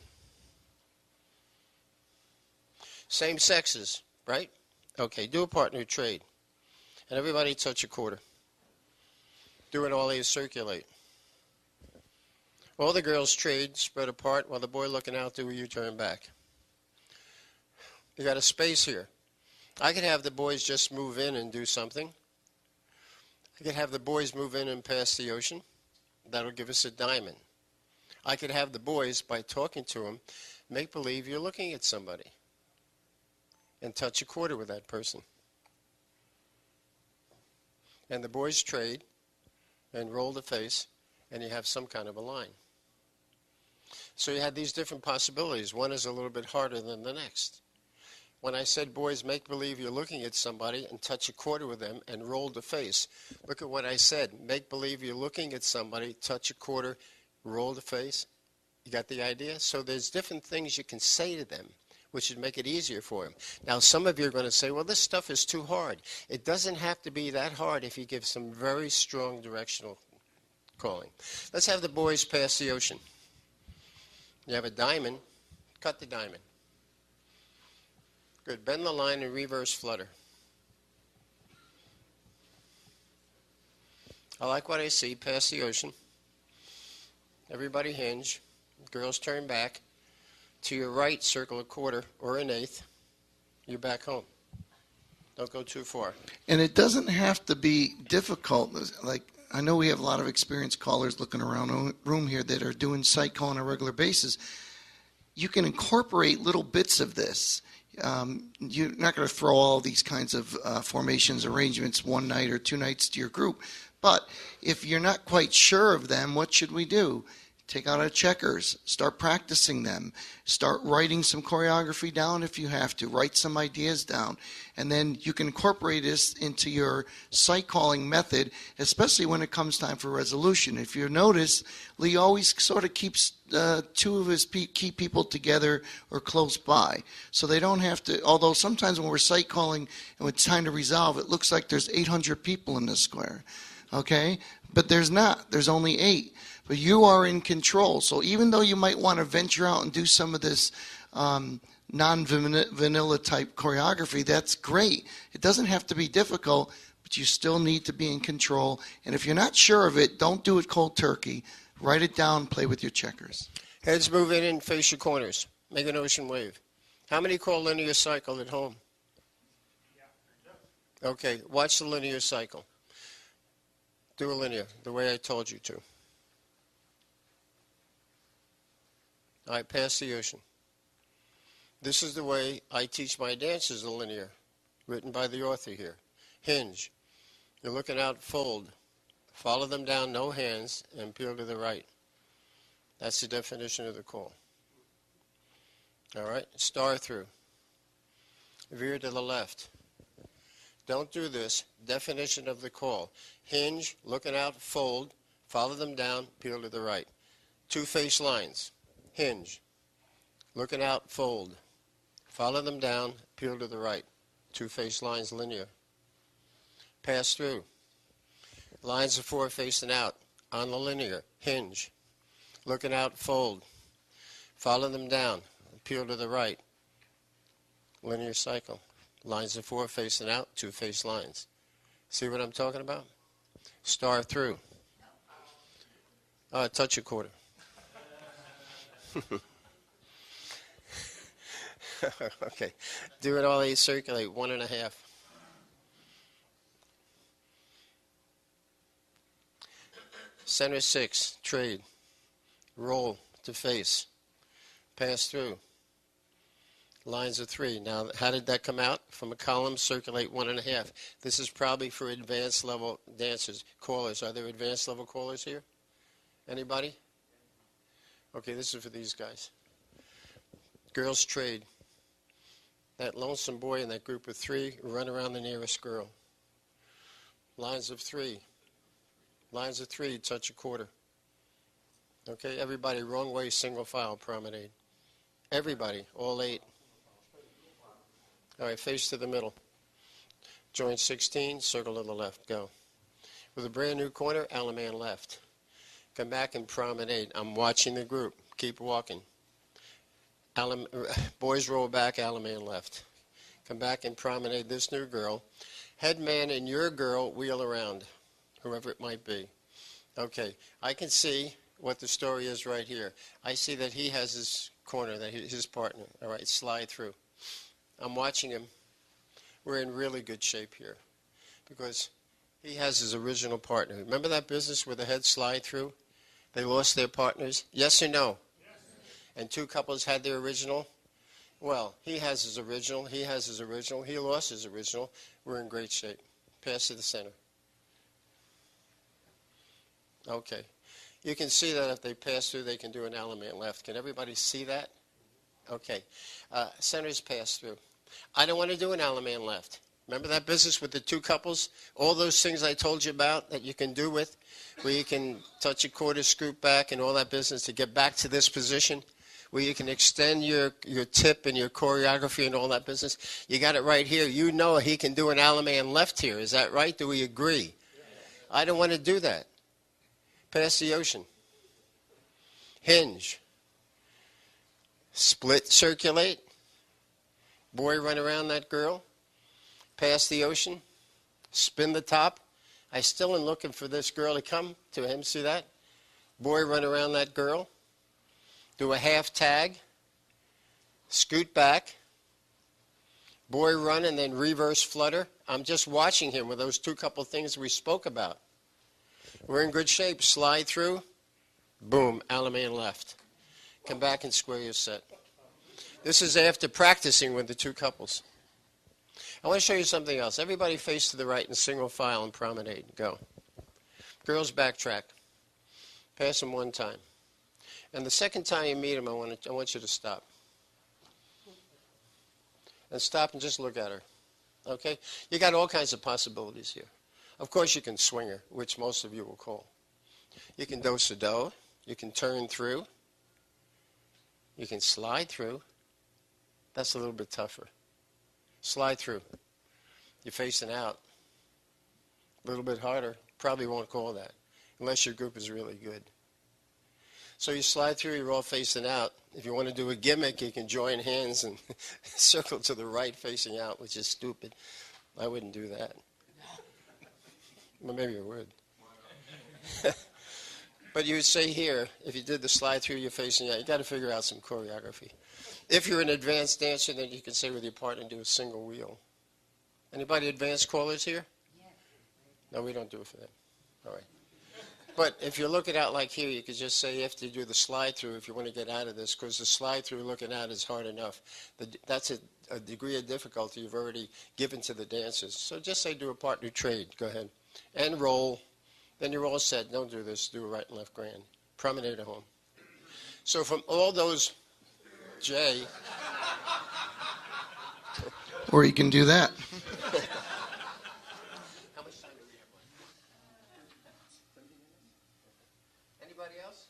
Same sexes, right? Okay, do a partner trade. And everybody touch a quarter. Do it all, you circulate. All the girls trade, spread apart, while the boy looking out do a U-turn back. You got a space here. I could have the boys just move in and do something. I could have the boys move in and pass the ocean. That'll give us a diamond. I could have the boys, by talking to them, make believe you're looking at somebody and touch a quarter with that person. And the boys trade and roll the face, and you have some kind of a line. So you had these different possibilities. One is a little bit harder than the next. When I said, boys, make believe you're looking at somebody and touch a quarter with them and roll the face. Look at what I said. Make believe you're looking at somebody, touch a quarter, roll the face. You got the idea? So there's different things you can say to them, which would make it easier for them. Now, some of you are going to say, well, this stuff is too hard. It doesn't have to be that hard if you give some very strong directional calling. Let's have the boys pass the ocean. You have a diamond. Cut the diamond. Good. Bend the line and reverse flutter. I like what I see. Pass the ocean. Everybody hinge. Girls turn back. To your right, circle a quarter or an eighth. You're back home. Don't go too far. And it doesn't have to be difficult. Like, I know we have a lot of experienced callers looking around the room here that are doing sight call on a regular basis. You can incorporate little bits of this. You're not going to throw all these kinds of formations, arrangements one night or two nights to your group. But if you're not quite sure of them, what should we do? Take out our checkers, start practicing them, start writing some choreography down if you have to, write some ideas down, and then you can incorporate this into your sight calling method, especially when it comes time for resolution. If you notice, Lee always sort of keeps two of his key people together or close by, so they don't have to, although sometimes when we're sight calling and it's time to resolve, it looks like there's 800 people in this square, okay? But there's not, there's only 8. But you are in control. So even though you might want to venture out and do some of this non-vanilla type choreography, that's great. It doesn't have to be difficult, but you still need to be in control. And if you're not sure of it, don't do it cold turkey. Write it down, play with your checkers. Heads move in and face your corners. Make an ocean wave. How many call linear cycle at home? Okay, watch the linear cycle. Do a linear, the way I told you to. All right, pass the ocean. This is the way I teach my dancers, the linear, written by the author here. Hinge. You're looking out, fold. Follow them down, no hands, and peel to the right. That's the definition of the call. All right, star through. Veer to the left. Don't do this. Definition of the call. Hinge, looking out, fold. Follow them down, peel to the right. Two face lines. Hinge. Looking out, fold. Follow them down, peel to the right. Two face lines, linear. Pass through. Lines of 4 facing out. On the linear. Hinge. Looking out, fold. Follow them down, peel to the right. Linear cycle. Lines of 4 facing out, 2 face lines. See what I'm talking about? Star through. Touch a quarter. Okay. Do it all, circulate, 1.5. Center 6, trade. Roll to face. Pass through. Lines of 3. Now, how did that come out? From a column, circulate 1.5. This is probably for advanced level dancers. Callers. Are there advanced level callers here? Anybody? Okay, this is for these guys. Girls trade. That lonesome boy in that group of 3, run around the nearest girl. Lines of 3. Lines of 3, touch a quarter. Okay, everybody, wrong way, single file, promenade. Everybody, all 8. All right, face to the middle. Join 16, circle to the left, go. With a brand new corner, Alaman left. Come back and promenade. I'm watching the group. Keep walking. Boys roll back, Alaman left. Come back and promenade this new girl. Head man and your girl wheel around, whoever it might be. Okay, I can see what the story is right here. I see that he has his corner, his partner. All right, slide through. I'm watching him. We're in really good shape here because he has his original partner. Remember that business where the heads slide through? They lost their partners? Yes or no? Yes. And two couples had their original? Well, he has his original. He has his original. He lost his original. We're in great shape. Pass to the center. Okay. You can see that if they pass through, they can do an element left. Can everybody see that? Okay. Centers pass through. I don't want to do an element left. Remember that business with the two couples? All those things I told you about that you can do with, where you can touch a quarter, scoop back, and all that business to get back to this position, where you can extend your tip and your choreography and all that business. You got it right here. You know he can do an Alaman left here. Is that right? Do we agree? I don't want to do that. Pass the ocean. Hinge. Split circulate. Boy run around that girl. Pass the ocean. Spin the top. I still am looking for this girl to come to him. See that? Boy run around that girl. Do a half tag. Scoot back. Boy run and then reverse flutter. I'm just watching him with those two couple things we spoke about. We're in good shape. Slide through. Boom. Alaman left. Come back and square your set. This is after practicing with the two couples. I want to show you something else. Everybody face to the right in single file and promenade. Go. Girls backtrack. Pass them one time. And the second time you meet them, I want you to stop. And stop and just look at her. Okay? You got all kinds of possibilities here. Of course you can swing her, which most of you will call. You can do-so-do. You can turn through. You can slide through. That's a little bit tougher. Slide through. You're facing out. A little bit harder. Probably won't call that, unless your group is really good. So you slide through, you're all facing out. If you want to do a gimmick, you can join hands and circle to the right facing out, which is stupid. I wouldn't do that. Well, maybe you would. But you would say here, if you did the slide through, you're facing out. You got to figure out some choreography. If you're an advanced dancer, then you can say with your partner and do a single wheel. Anybody advanced callers here? Yes. No, we don't do it for them. All right. But if you're looking out like here, you could just say after you do the slide through, if you want to get out of this, because the slide through looking out is hard enough. That's a degree of difficulty you've already given to the dancers. So just say do a partner trade. Go ahead. And roll. Then you're all set. Don't do this. Do a right and left grand. Promenade at home. So from all those, Jay. Or you can do that. How much time do we have left? Anybody else?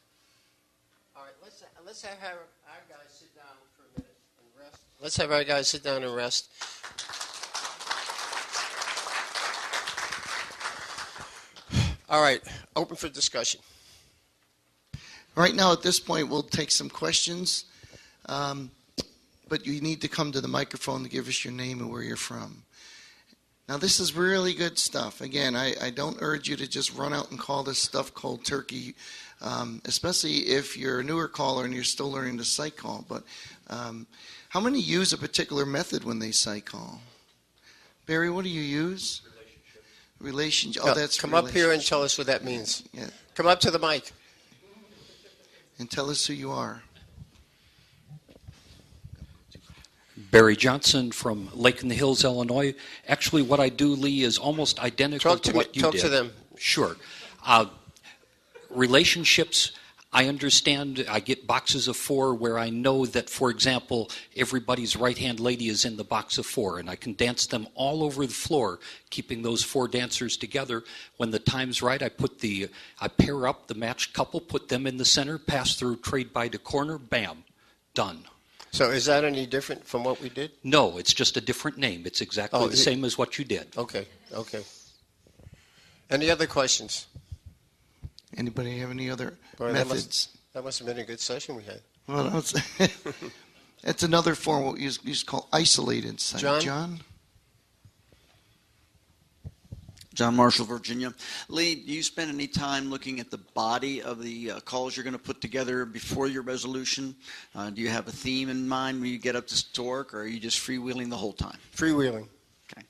All right, let's have our guys sit down for a minute and rest. Let's have our guys sit down and rest. All right, open for discussion. Right now, at this point, we'll take some questions. But you need to come to the microphone to give us your name and where you're from. Now, this is really good stuff. Again, I don't urge you to just run out and call this stuff cold turkey, especially if you're a newer caller and you're still learning to sight call. But how many use a particular method when they sight call? Barry, what do you use? Relationship. Oh, that's come up here and tell us what that means. Yeah. Come up to the mic. And tell us who you are. Barry Johnson from Lake in the Hills, Illinois. Actually, what I do, Lee, is almost identical to what you did. Talk to them. Sure. Relationships, I understand. I get boxes of 4 where I know that, for example, everybody's right-hand lady is in the box of 4, and I can dance them all over the floor, keeping those 4 dancers together. When the time's right, I pair up the matched couple, put them in the center, pass through, trade by the corner, bam, done. So is that any different from what we did? No, it's just a different name. It's exactly the same as what you did. Okay. Any other questions? Anybody have any other methods? That must have been a good session we had. Well, that's another form what you used to call isolated sight. John? John Marshall, Virginia. Lee, do you spend any time looking at the body of the calls you're going to put together before your resolution? Do you have a theme in mind when you get up to work, or are you just freewheeling the whole time? Freewheeling. Okay.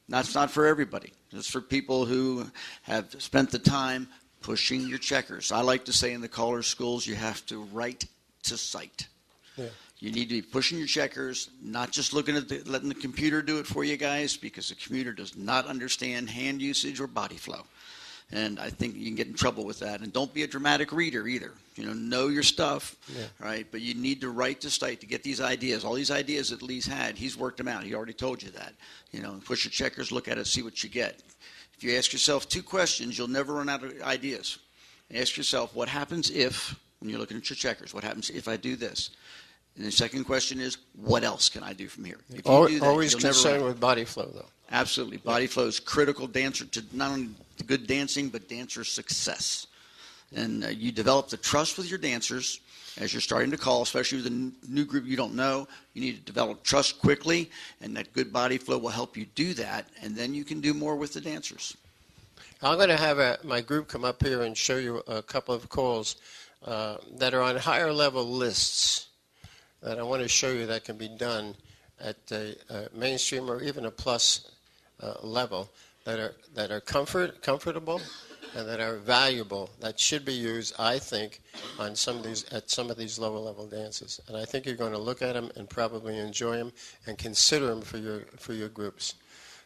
That's not for everybody. It's for people who have spent the time pushing your checkers. I like to say in the caller schools, you have to write to cite. Yeah. You need to be pushing your checkers, not just looking at letting the computer do it for you guys, because the computer does not understand hand usage or body flow. And I think you can get in trouble with that. And don't be a dramatic reader either. Know your stuff, right? But you need to write to cite to get these ideas. All these ideas that Lee's had, he's worked them out. He already told you that. Push your checkers, look at it, see what you get. If you ask yourself 2 questions, you'll never run out of ideas. Ask yourself, what happens if, when you're looking at your checkers, what happens if I do this? And the second question is, what else can I do from here? If you do that, always you'll never concerned run. with body flow, though. Absolutely. Body flow is critical dancer to not only good dancing, but dancer success. And you develop the trust with your dancers as you're starting to call, especially with a new group you don't know. You need to develop trust quickly, and that good body flow will help you do that, and then you can do more with the dancers. I'm going to have my group come up here and show you a couple of calls that are on higher level lists that I want to show you that can be done at a mainstream or even a plus level that are comfortable and that are valuable, that should be used, I think, on some of these lower level dances. And I think you're going to look at them and probably enjoy them and consider them for your groups.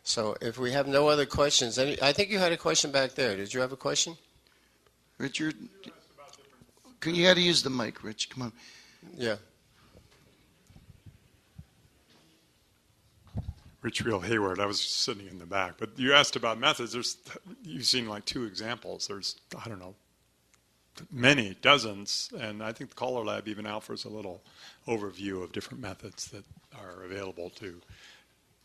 So if we have no other questions, I think you had a question back there. Did you have a question? Richard, you got to use the mic, Rich. Come on. Yeah. Rich Real Hayward. I was sitting in the back. But you asked about methods. You've seen like 2 examples. There's, I don't know, many, dozens. And I think the CALLERLAB even offers a little overview of different methods that are available to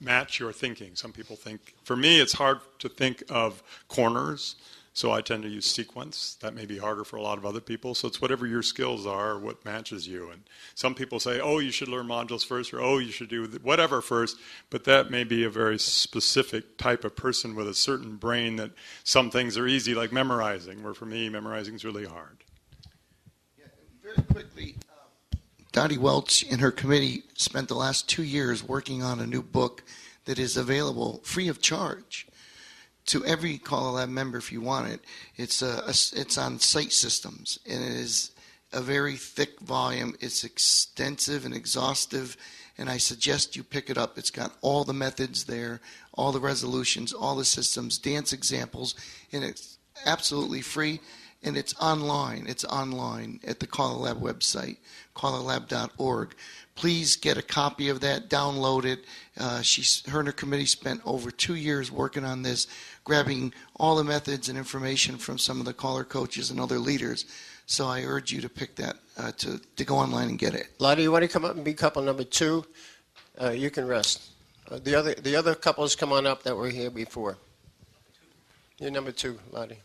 match your thinking. Some people think, for me, it's hard to think of corners. So I tend to use sequence. That may be harder for a lot of other people. So it's whatever your skills are, what matches you. And some people say, oh, you should learn modules first, or oh, you should do whatever first. But that may be a very specific type of person with a certain brain that some things are easy, like memorizing, where for me, memorizing is really hard. Yeah, very quickly, Dottie Welch and her committee spent the last 2 years working on a new book that is available free of charge to every CALLERLAB member if you want it. It's on site systems, and it is a very thick volume. It's extensive and exhaustive, and I suggest you pick it up. It's got all the methods there, all the resolutions, all the systems, dance examples, and it's absolutely free, and it's online. It's online at the CALLERLAB website, callerlab.org. Please get a copy of that, download it. Her and her committee spent over 2 years working on this, grabbing all the methods and information from some of the caller coaches and other leaders. So I urge you to pick that, to go online and get it. Lottie, you want to come up and be couple number 2? You can rest. The other couples come on up that were here before. You're number 2, Lottie.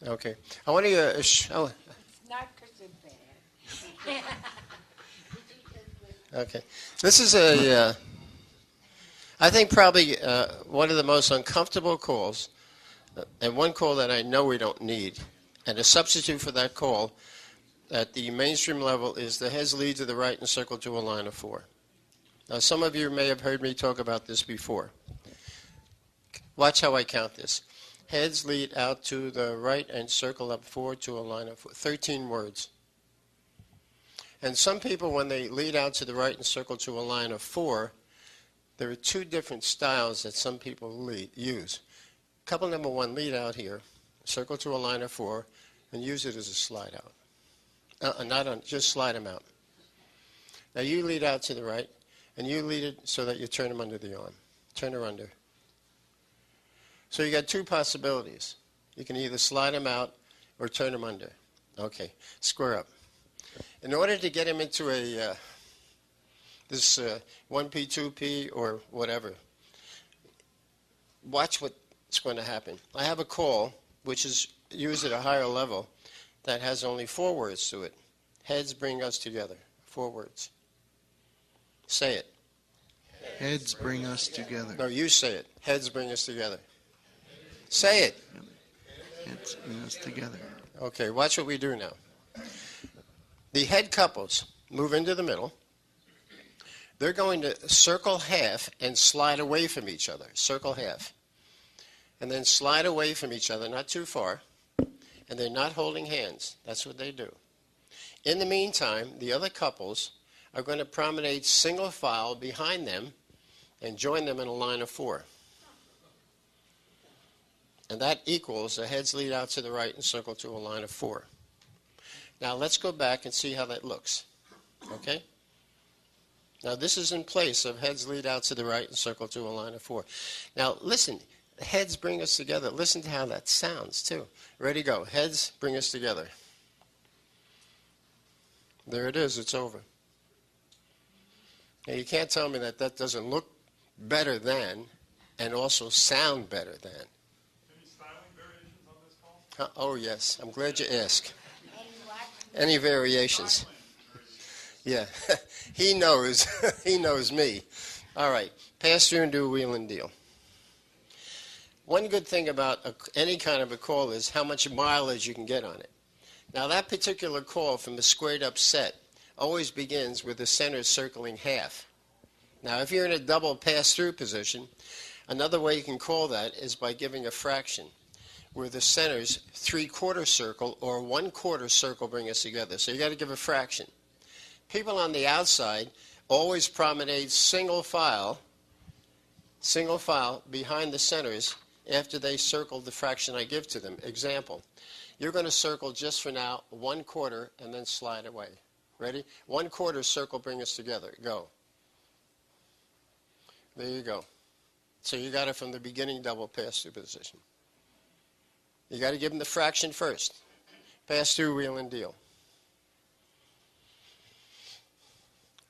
Okay. I want to show. Not because they're bad. Okay. This is I think probably one of the most uncomfortable calls, and one call that I know we don't need. And a substitute for that call at the mainstream level is the heads lead to the right and circle to a line of 4. Now, some of you may have heard me talk about this before. Watch how I count this. Heads lead out to the right and circle up 4 to a line of 4. 13 words. And some people, when they lead out to the right and circle to a line of 4, there are 2 different styles that some people use. Couple number 1, lead out here, circle to a line of 4, and use it as a slide out. Just slide them out. Now you lead out to the right, and you lead it so that you turn them under the arm. Turn her under. So you got 2 possibilities. You can either slide them out or turn them under. Okay, square up. In order to get him into this 1P, 2P, or whatever, watch what's going to happen. I have a call, which is used at a higher level, that has only 4 words to it. Heads bring us together. 4 words. Say it. Heads bring us together. No, you say it. Heads bring us together. Say it. Heads bring us together. Okay, watch what we do now. The head couples move into the middle. They're going to circle half and slide away from each other. Circle half. And then slide away from each other, not too far. And they're not holding hands. That's what they do. In the meantime, the other couples are going to promenade single file behind them and join them in a line of 4. And that equals the heads lead out to the right and circle to a line of 4. Now let's go back and see how that looks. Okay? Now this is in place of heads lead out to the right and circle to a line of 4. Now listen, heads bring us together. Listen to how that sounds too. Ready, go. Heads bring us together. There it is. It's over. Now you can't tell me that that doesn't look better than and also sound better than. Any styling variations on this call? Oh yes, I'm glad you asked. Any variations? Yeah, he knows. He knows me. All right, pass through and do a wheel and deal. One good thing about any kind of a call is how much mileage you can get on it. Now that particular call from the squared up set always begins with the center circling half. Now if you're in a double pass-through position, another way you can call that is by giving a fraction where the centers 3/4 circle or 1/4 circle bring us together. So you got to give a fraction. People on the outside always promenade single file behind the centers after they circle the fraction I give to them. Example, you're going to circle just for now 1/4 and then slide away. Ready? 1/4 circle bring us together. Go. There you go. So you got it from the beginning double pass-through position. You got to give them the fraction first. Pass-through, wheel and deal.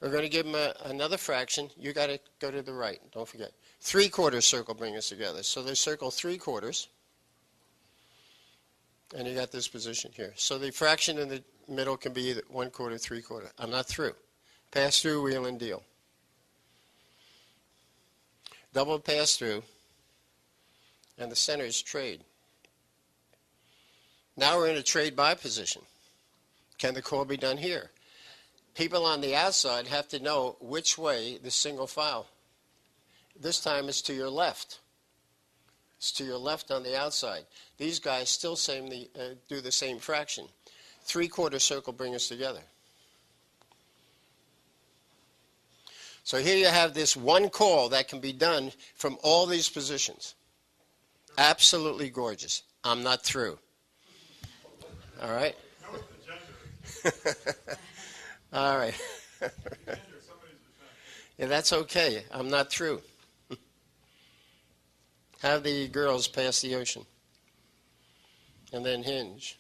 We're going to give them another fraction. You got to go to the right. Don't forget. 3/4 circle bring us together. So they circle 3/4. And you got this position here. So the fraction in the middle can be either 1/4, 3/4. I'm not through. Pass through, wheel and deal. Double pass through. And the centers trade. Now we're in a trade by position. Can the call be done here? People on the outside have to know which way the single file. This time it's to your left. It's to your left on the outside. These guys still do the same fraction. 3/4 circle bring us together. So here you have this one call that can be done from all these positions. Absolutely gorgeous. I'm not through. All right? All right. Yeah, that's okay. I'm not through. Have the girls pass the ocean. And then hinge.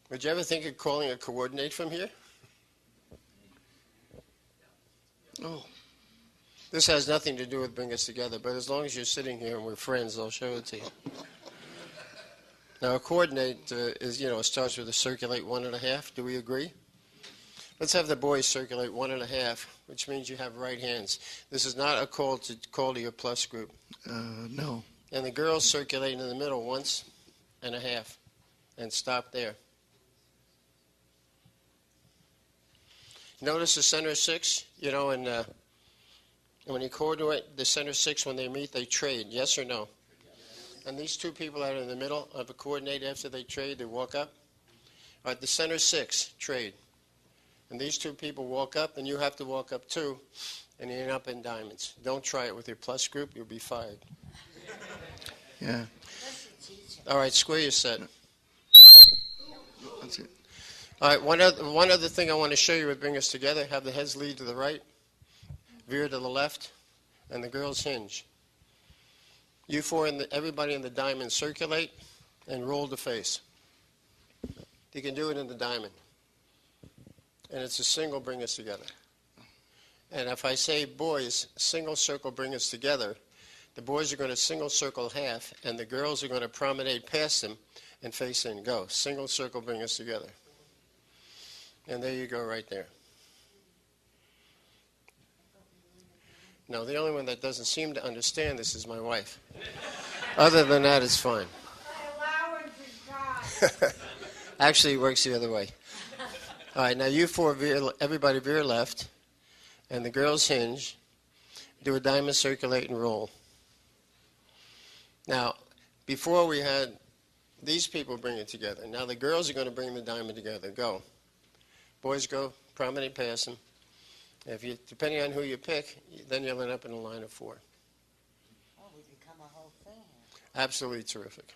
Would you ever think of calling a coordinate from here? Oh. This has nothing to do with bring us together, but as long as you're sitting here and we're friends, I'll show it to you. Now, a coordinate is, it starts with a circulate 1.5. Do we agree? Let's have the boys circulate 1.5, which means you have right hands. This is not a call to your plus group. No. And the girls circulate in the middle 1.5 and stop there. Notice the center 6, and when you coordinate the center 6, when they meet, they trade. Yes or no? And these two people that are in the middle of a coordinate after they trade, they walk up. All right, the center 6, trade. And these two people walk up, and you have to walk up too, and you end up in diamonds. Don't try it with your plus group. You'll be fired. Yeah. All right, square your set. That's it. All right, one other thing I want to show you would bring us together. Have the heads lead to the right, veer to the left, and the girls hinge. You four, everybody in the diamond, circulate and roll the face. You can do it in the diamond. And it's a single bring us together. And if I say boys, single circle bring us together, the boys are going to single circle half, and the girls are going to promenade past them and face in. Go. Single circle bring us together. And there you go right there. No, the only one that doesn't seem to understand this is my wife. Other than that, it's fine. Actually, it works the other way. All right, now you four, everybody veer left, and the girls hinge. Do a diamond, circulate, and roll. Now, before we had these people bring it together. Now the girls are going to bring the diamond together. Go. Boys go, promenade past them. If you, depending on who you pick, then you'll end up in a line of 4. Oh, we become a whole thing. Absolutely terrific.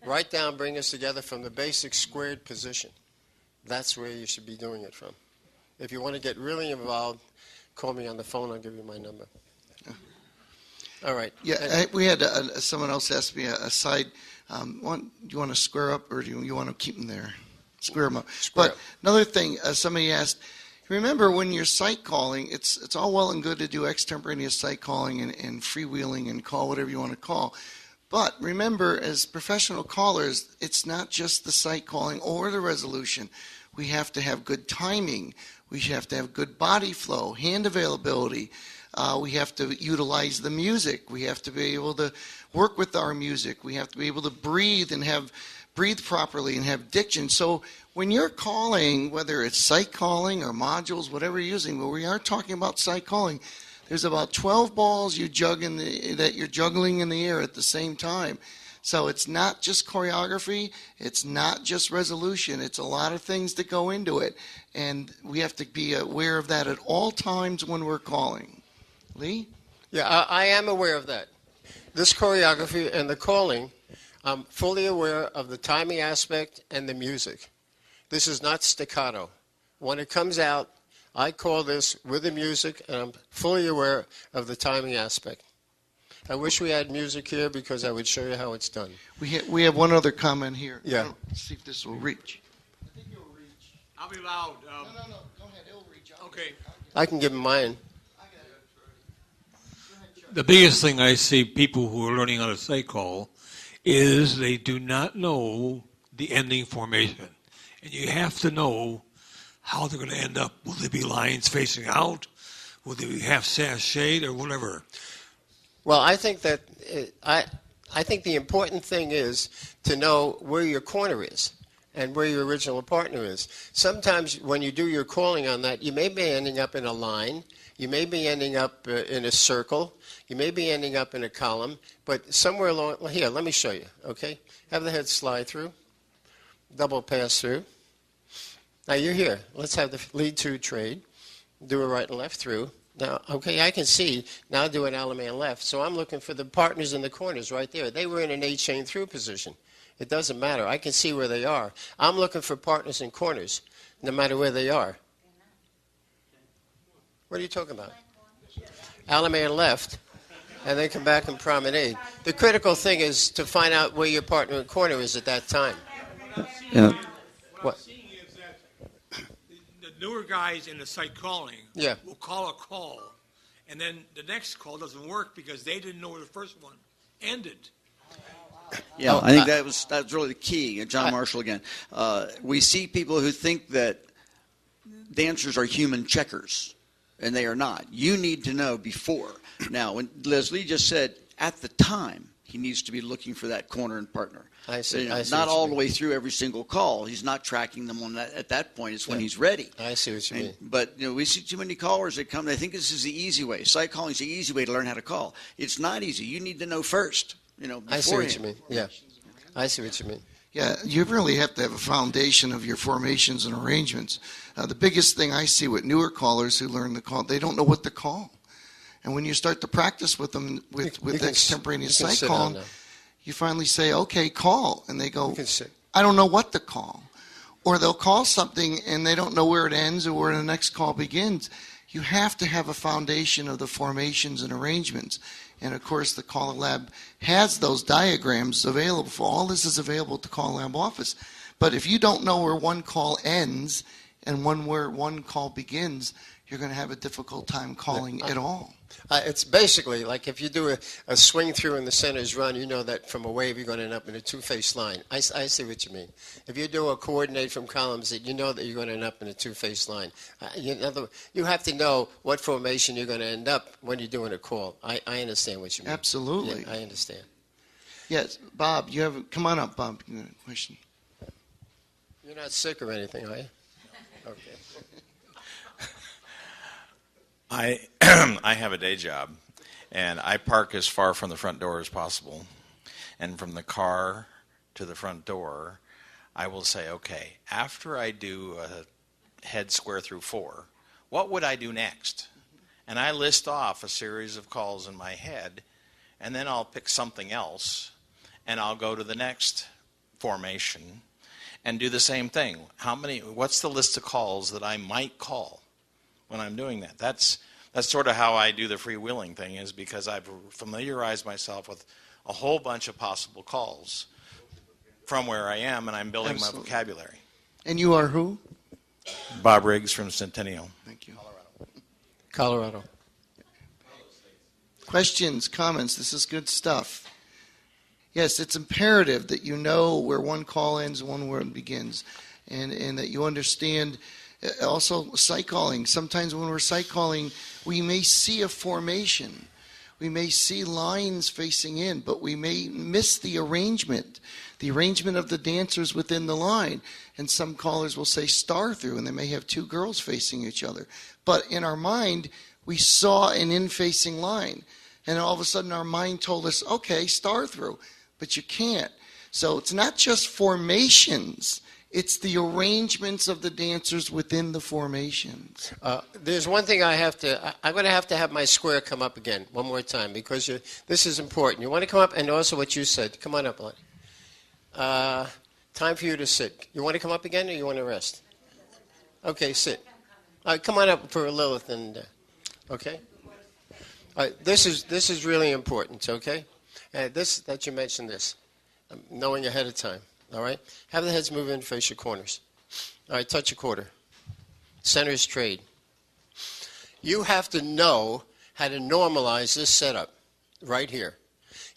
Write down, bring us together from the basic squared position. That's where you should be doing it from. If you want to get really involved, call me on the phone. I'll give you my number. All right. Yeah, we had someone else ask me a side. Do you want to square up, or do you want to keep them there? Square them up. But another thing, somebody asked, remember when you're site calling, it's all well and good to do extemporaneous site calling and freewheeling and call whatever you want to call. But remember, as professional callers, it's not just the site calling or the resolution. We have to have good timing. We have to have good body flow, hand availability. We have to utilize the music. We have to be able to work with our music. We have to be able to breathe properly and have diction. So when you're calling, whether it's site calling or modules, whatever you're using, but we are talking about site calling, there's about 12 balls that you're juggling in the air at the same time. So it's not just choreography. It's not just resolution. It's a lot of things that go into it. And we have to be aware of that at all times when we're calling. Lee? Yeah, I am aware of that. This choreography and the calling, I'm fully aware of the timing aspect and the music. This is not staccato. When it comes out, I call this with the music, and I'm fully aware of the timing aspect. I wish we had music here because I would show you how it's done. We have one other comment here. Yeah. Let's see if this will reach. I think it'll reach. I'll be loud. No. Go ahead. It'll reach. Okay. I can give him mine. The biggest thing I see people who are learning how to site call is they do not know the ending formation. And you have to know how they're going to end up. Will they be lines facing out? Will they be half sashayed or whatever? Well, I think that I think the important thing is to know where your corner is and where your original partner is. Sometimes when you do your calling on that, you may be ending up in a line. You may be ending up in a circle. You may be ending up in a column. But somewhere along here, let me show you, okay? Have the head slide through. Double pass through. Now you're here. Let's have the lead 2 trade. Do a right and left through. Now, okay, I can see. Now do an Alaman left. So I'm looking for the partners in the corners right there. They were in an 8-chain through position. It doesn't matter. I can see where they are. I'm looking for partners in corners, no matter where they are. What are you talking about? Alaman left, and then come back and promenade. The critical thing is to find out where your partner in corner is at that time. Yeah. What? The newer guys in the site calling will call a call, and then the next call doesn't work because they didn't know where the first one ended. Yeah, I think that was really the key. John Marshall again. We see people who think that dancers are human checkers, and they are not. You need to know before. Now, when Leslie just said, at the time, he needs to be looking for that corner and partner. I see. I see not all the way through every single call. He's not tracking them on that. At that point, it's when he's ready. I see what you mean. But we see too many callers that come. They think this is the easy way. Site calling is the easy way to learn how to call. It's not easy. You need to know first. Beforehand. I see what you mean. Yeah, I see what you mean. Yeah, you really have to have a foundation of your formations and arrangements. The biggest thing I see with newer callers who learn the call, they don't know what to call. And when you start to practice with them with extemporaneous site calling, you finally say, okay, call. And they go, I don't know what to call. Or they'll call something and they don't know where it ends or where the next call begins. You have to have a foundation of the formations and arrangements. And, of course, the CALLERLAB has those diagrams available. For all this is available at the CALLERLAB office. But if you don't know where one call ends and where one call begins, you're going to have a difficult time calling at all. It's basically like if you do a swing through in the center's run, you know that from a wave you're going to end up in a two-face line. I see what you mean. If you do a coordinate from columns, you know that you're going to end up in a two-face line. You have to know what formation you're going to end up when you're doing a call. I understand what you mean. Absolutely. Yeah, I understand. Yes, Bob, come on up, Bob. You have a question. You're not sick or anything, are you? Okay. I have a day job, and I park as far from the front door as possible. And from the car to the front door, I will say, okay, after I do a head square through 4, what would I do next? And I list off a series of calls in my head, and then I'll pick something else, and I'll go to the next formation and do the same thing. What's the list of calls that I might call when I'm doing that? That's sort of how I do the freewheeling thing, is because I've familiarized myself with a whole bunch of possible calls from where I am, and I'm building my vocabulary. And you are who? Bob Riggs from Centennial. Thank you. Colorado. Questions, comments? This is good stuff. Yes, it's imperative that you know where one call ends and one word begins, and that you understand. Also, sight calling. Sometimes when we're sight calling, we may see a formation. We may see lines facing in, but we may miss the arrangement of the dancers within the line. And some callers will say star through, and they may have 2 girls facing each other. But in our mind, we saw an in-facing line. And all of a sudden, our mind told us, okay, star through. But you can't. So it's not just formations. It's the arrangements of the dancers within the formations. There's one thing I'm going to have my square come up again one more time, because this is important. You want to come up, and also what you said. Come on up, Lonnie. Time for you to sit. You want to come up again, or you want to rest? Okay, sit. All right, come on up for Lilith, and okay. All right, this is really important. Okay, that you mentioned this, knowing ahead of time. All right? Have the heads move in, face your corners. All right, touch a quarter. Center is trade. You have to know how to normalize this setup right here.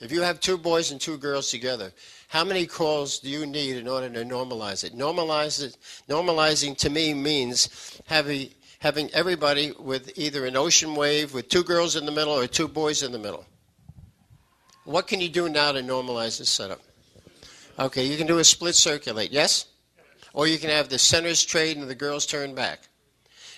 If you have 2 boys and 2 girls together, how many calls do you need in order to normalize it? Normalizing to me means having everybody with either an ocean wave with 2 girls in the middle or 2 boys in the middle. What can you do now to normalize this setup? Okay, you can do a split circulate, yes? Or you can have the centers trade and the girls turn back.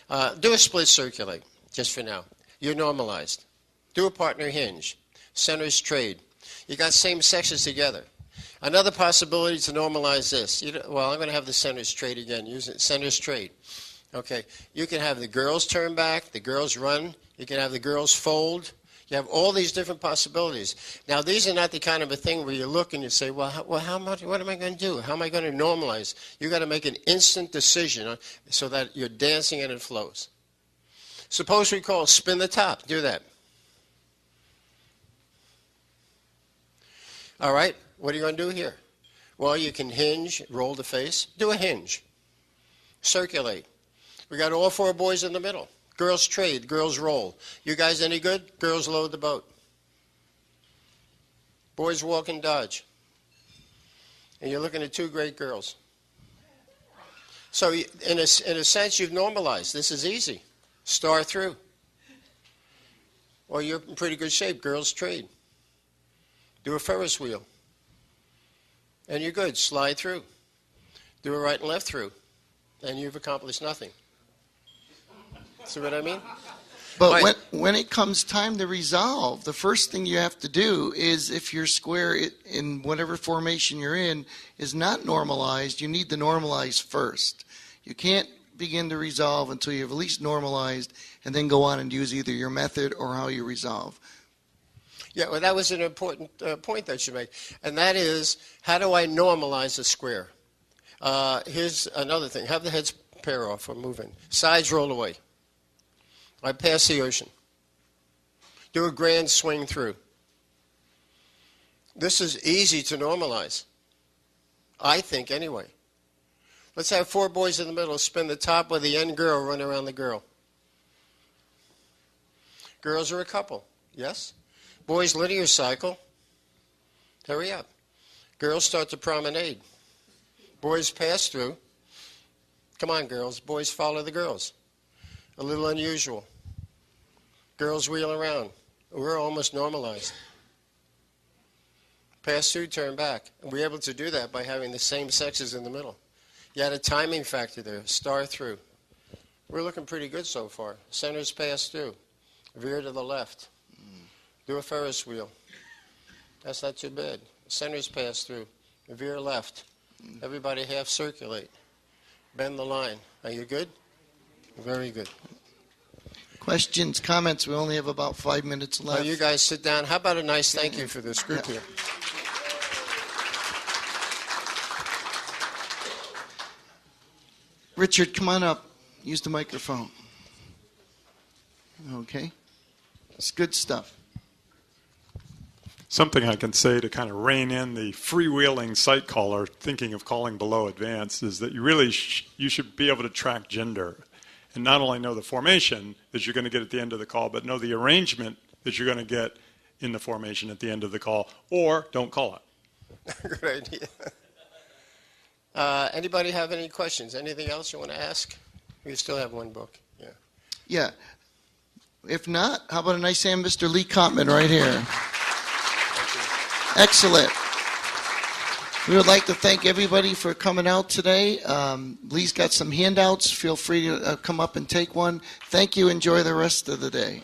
Do a split circulate, just for now. You're normalized. Do a partner hinge. Centers trade. You got same sexes together. Another possibility to normalize this. I'm going to have the centers trade again. Use it. Centers trade. Okay, you can have the girls turn back, the girls run. You can have the girls fold. You have all these different possibilities. Now, these are not the kind of a thing where you look and you say, how much? What am I going to do? How am I going to normalize? You've got to make an instant decision so that you're dancing and it flows. Suppose we call spin the top. Do that. All right. What are you going to do here? Well, you can hinge, roll the face. Do a hinge. Circulate. We got all 4 boys in the middle. Girls trade, girls roll. You guys any good? Girls load the boat. Boys walk and dodge. And you're looking at 2 great girls. So in a sense, you've normalized. This is easy. Star through. Or you're in pretty good shape. Girls trade. Do a Ferris wheel. And you're good. Slide through. Do a right and left through. And you've accomplished nothing. See what I mean? But when it comes time to resolve, the first thing you have to do is, if your square in whatever formation you're in is not normalized, you need to normalize first. You can't begin to resolve until you've at least normalized, and then go on and use either your method or how you resolve. Yeah, well, that was an important point that you made. And that is, how do I normalize a square? Here's another thing. Have the heads pair off or move in. Sides roll away. I pass the ocean. Do a grand swing through. This is easy to normalize. I think, anyway. Let's have 4 boys in the middle spin the top with the end girl run around the girl. Girls are a couple. Yes? Boys linear cycle. Hurry up. Girls start to promenade. Boys pass through. Come on, girls. Boys follow the girls. A little unusual. Girls wheel around. We're almost normalized. Pass through, turn back. And we're able to do that by having the same sexes in the middle. You had a timing factor there. Star through. We're looking pretty good so far. Centers pass through. Veer to the left. Do a Ferris wheel. That's not too bad. Centers pass through. Veer left. Everybody half circulate. Bend the line. Are you good? Very good. Questions, comments? We only have about 5 minutes left. Now you guys sit down. How about a nice thank you for this group here? Richard, come on up. Use the microphone. Okay. It's good stuff. Something I can say to kind of rein in the freewheeling site caller thinking of calling below advanced is that you really you should be able to track gender and not only know the formation that you're going to get at the end of the call, but know the arrangement that you're going to get in the formation at the end of the call, or don't call it. Good idea. Anybody have any questions? Anything else you want to ask? We still have one book. Yeah. Yeah. If not, how about a nice hand, Mr. Lee Kopman right here. Excellent. We would like to thank everybody for coming out today. Lee's got some handouts. Feel free to come up and take one. Thank you. Enjoy the rest of the day.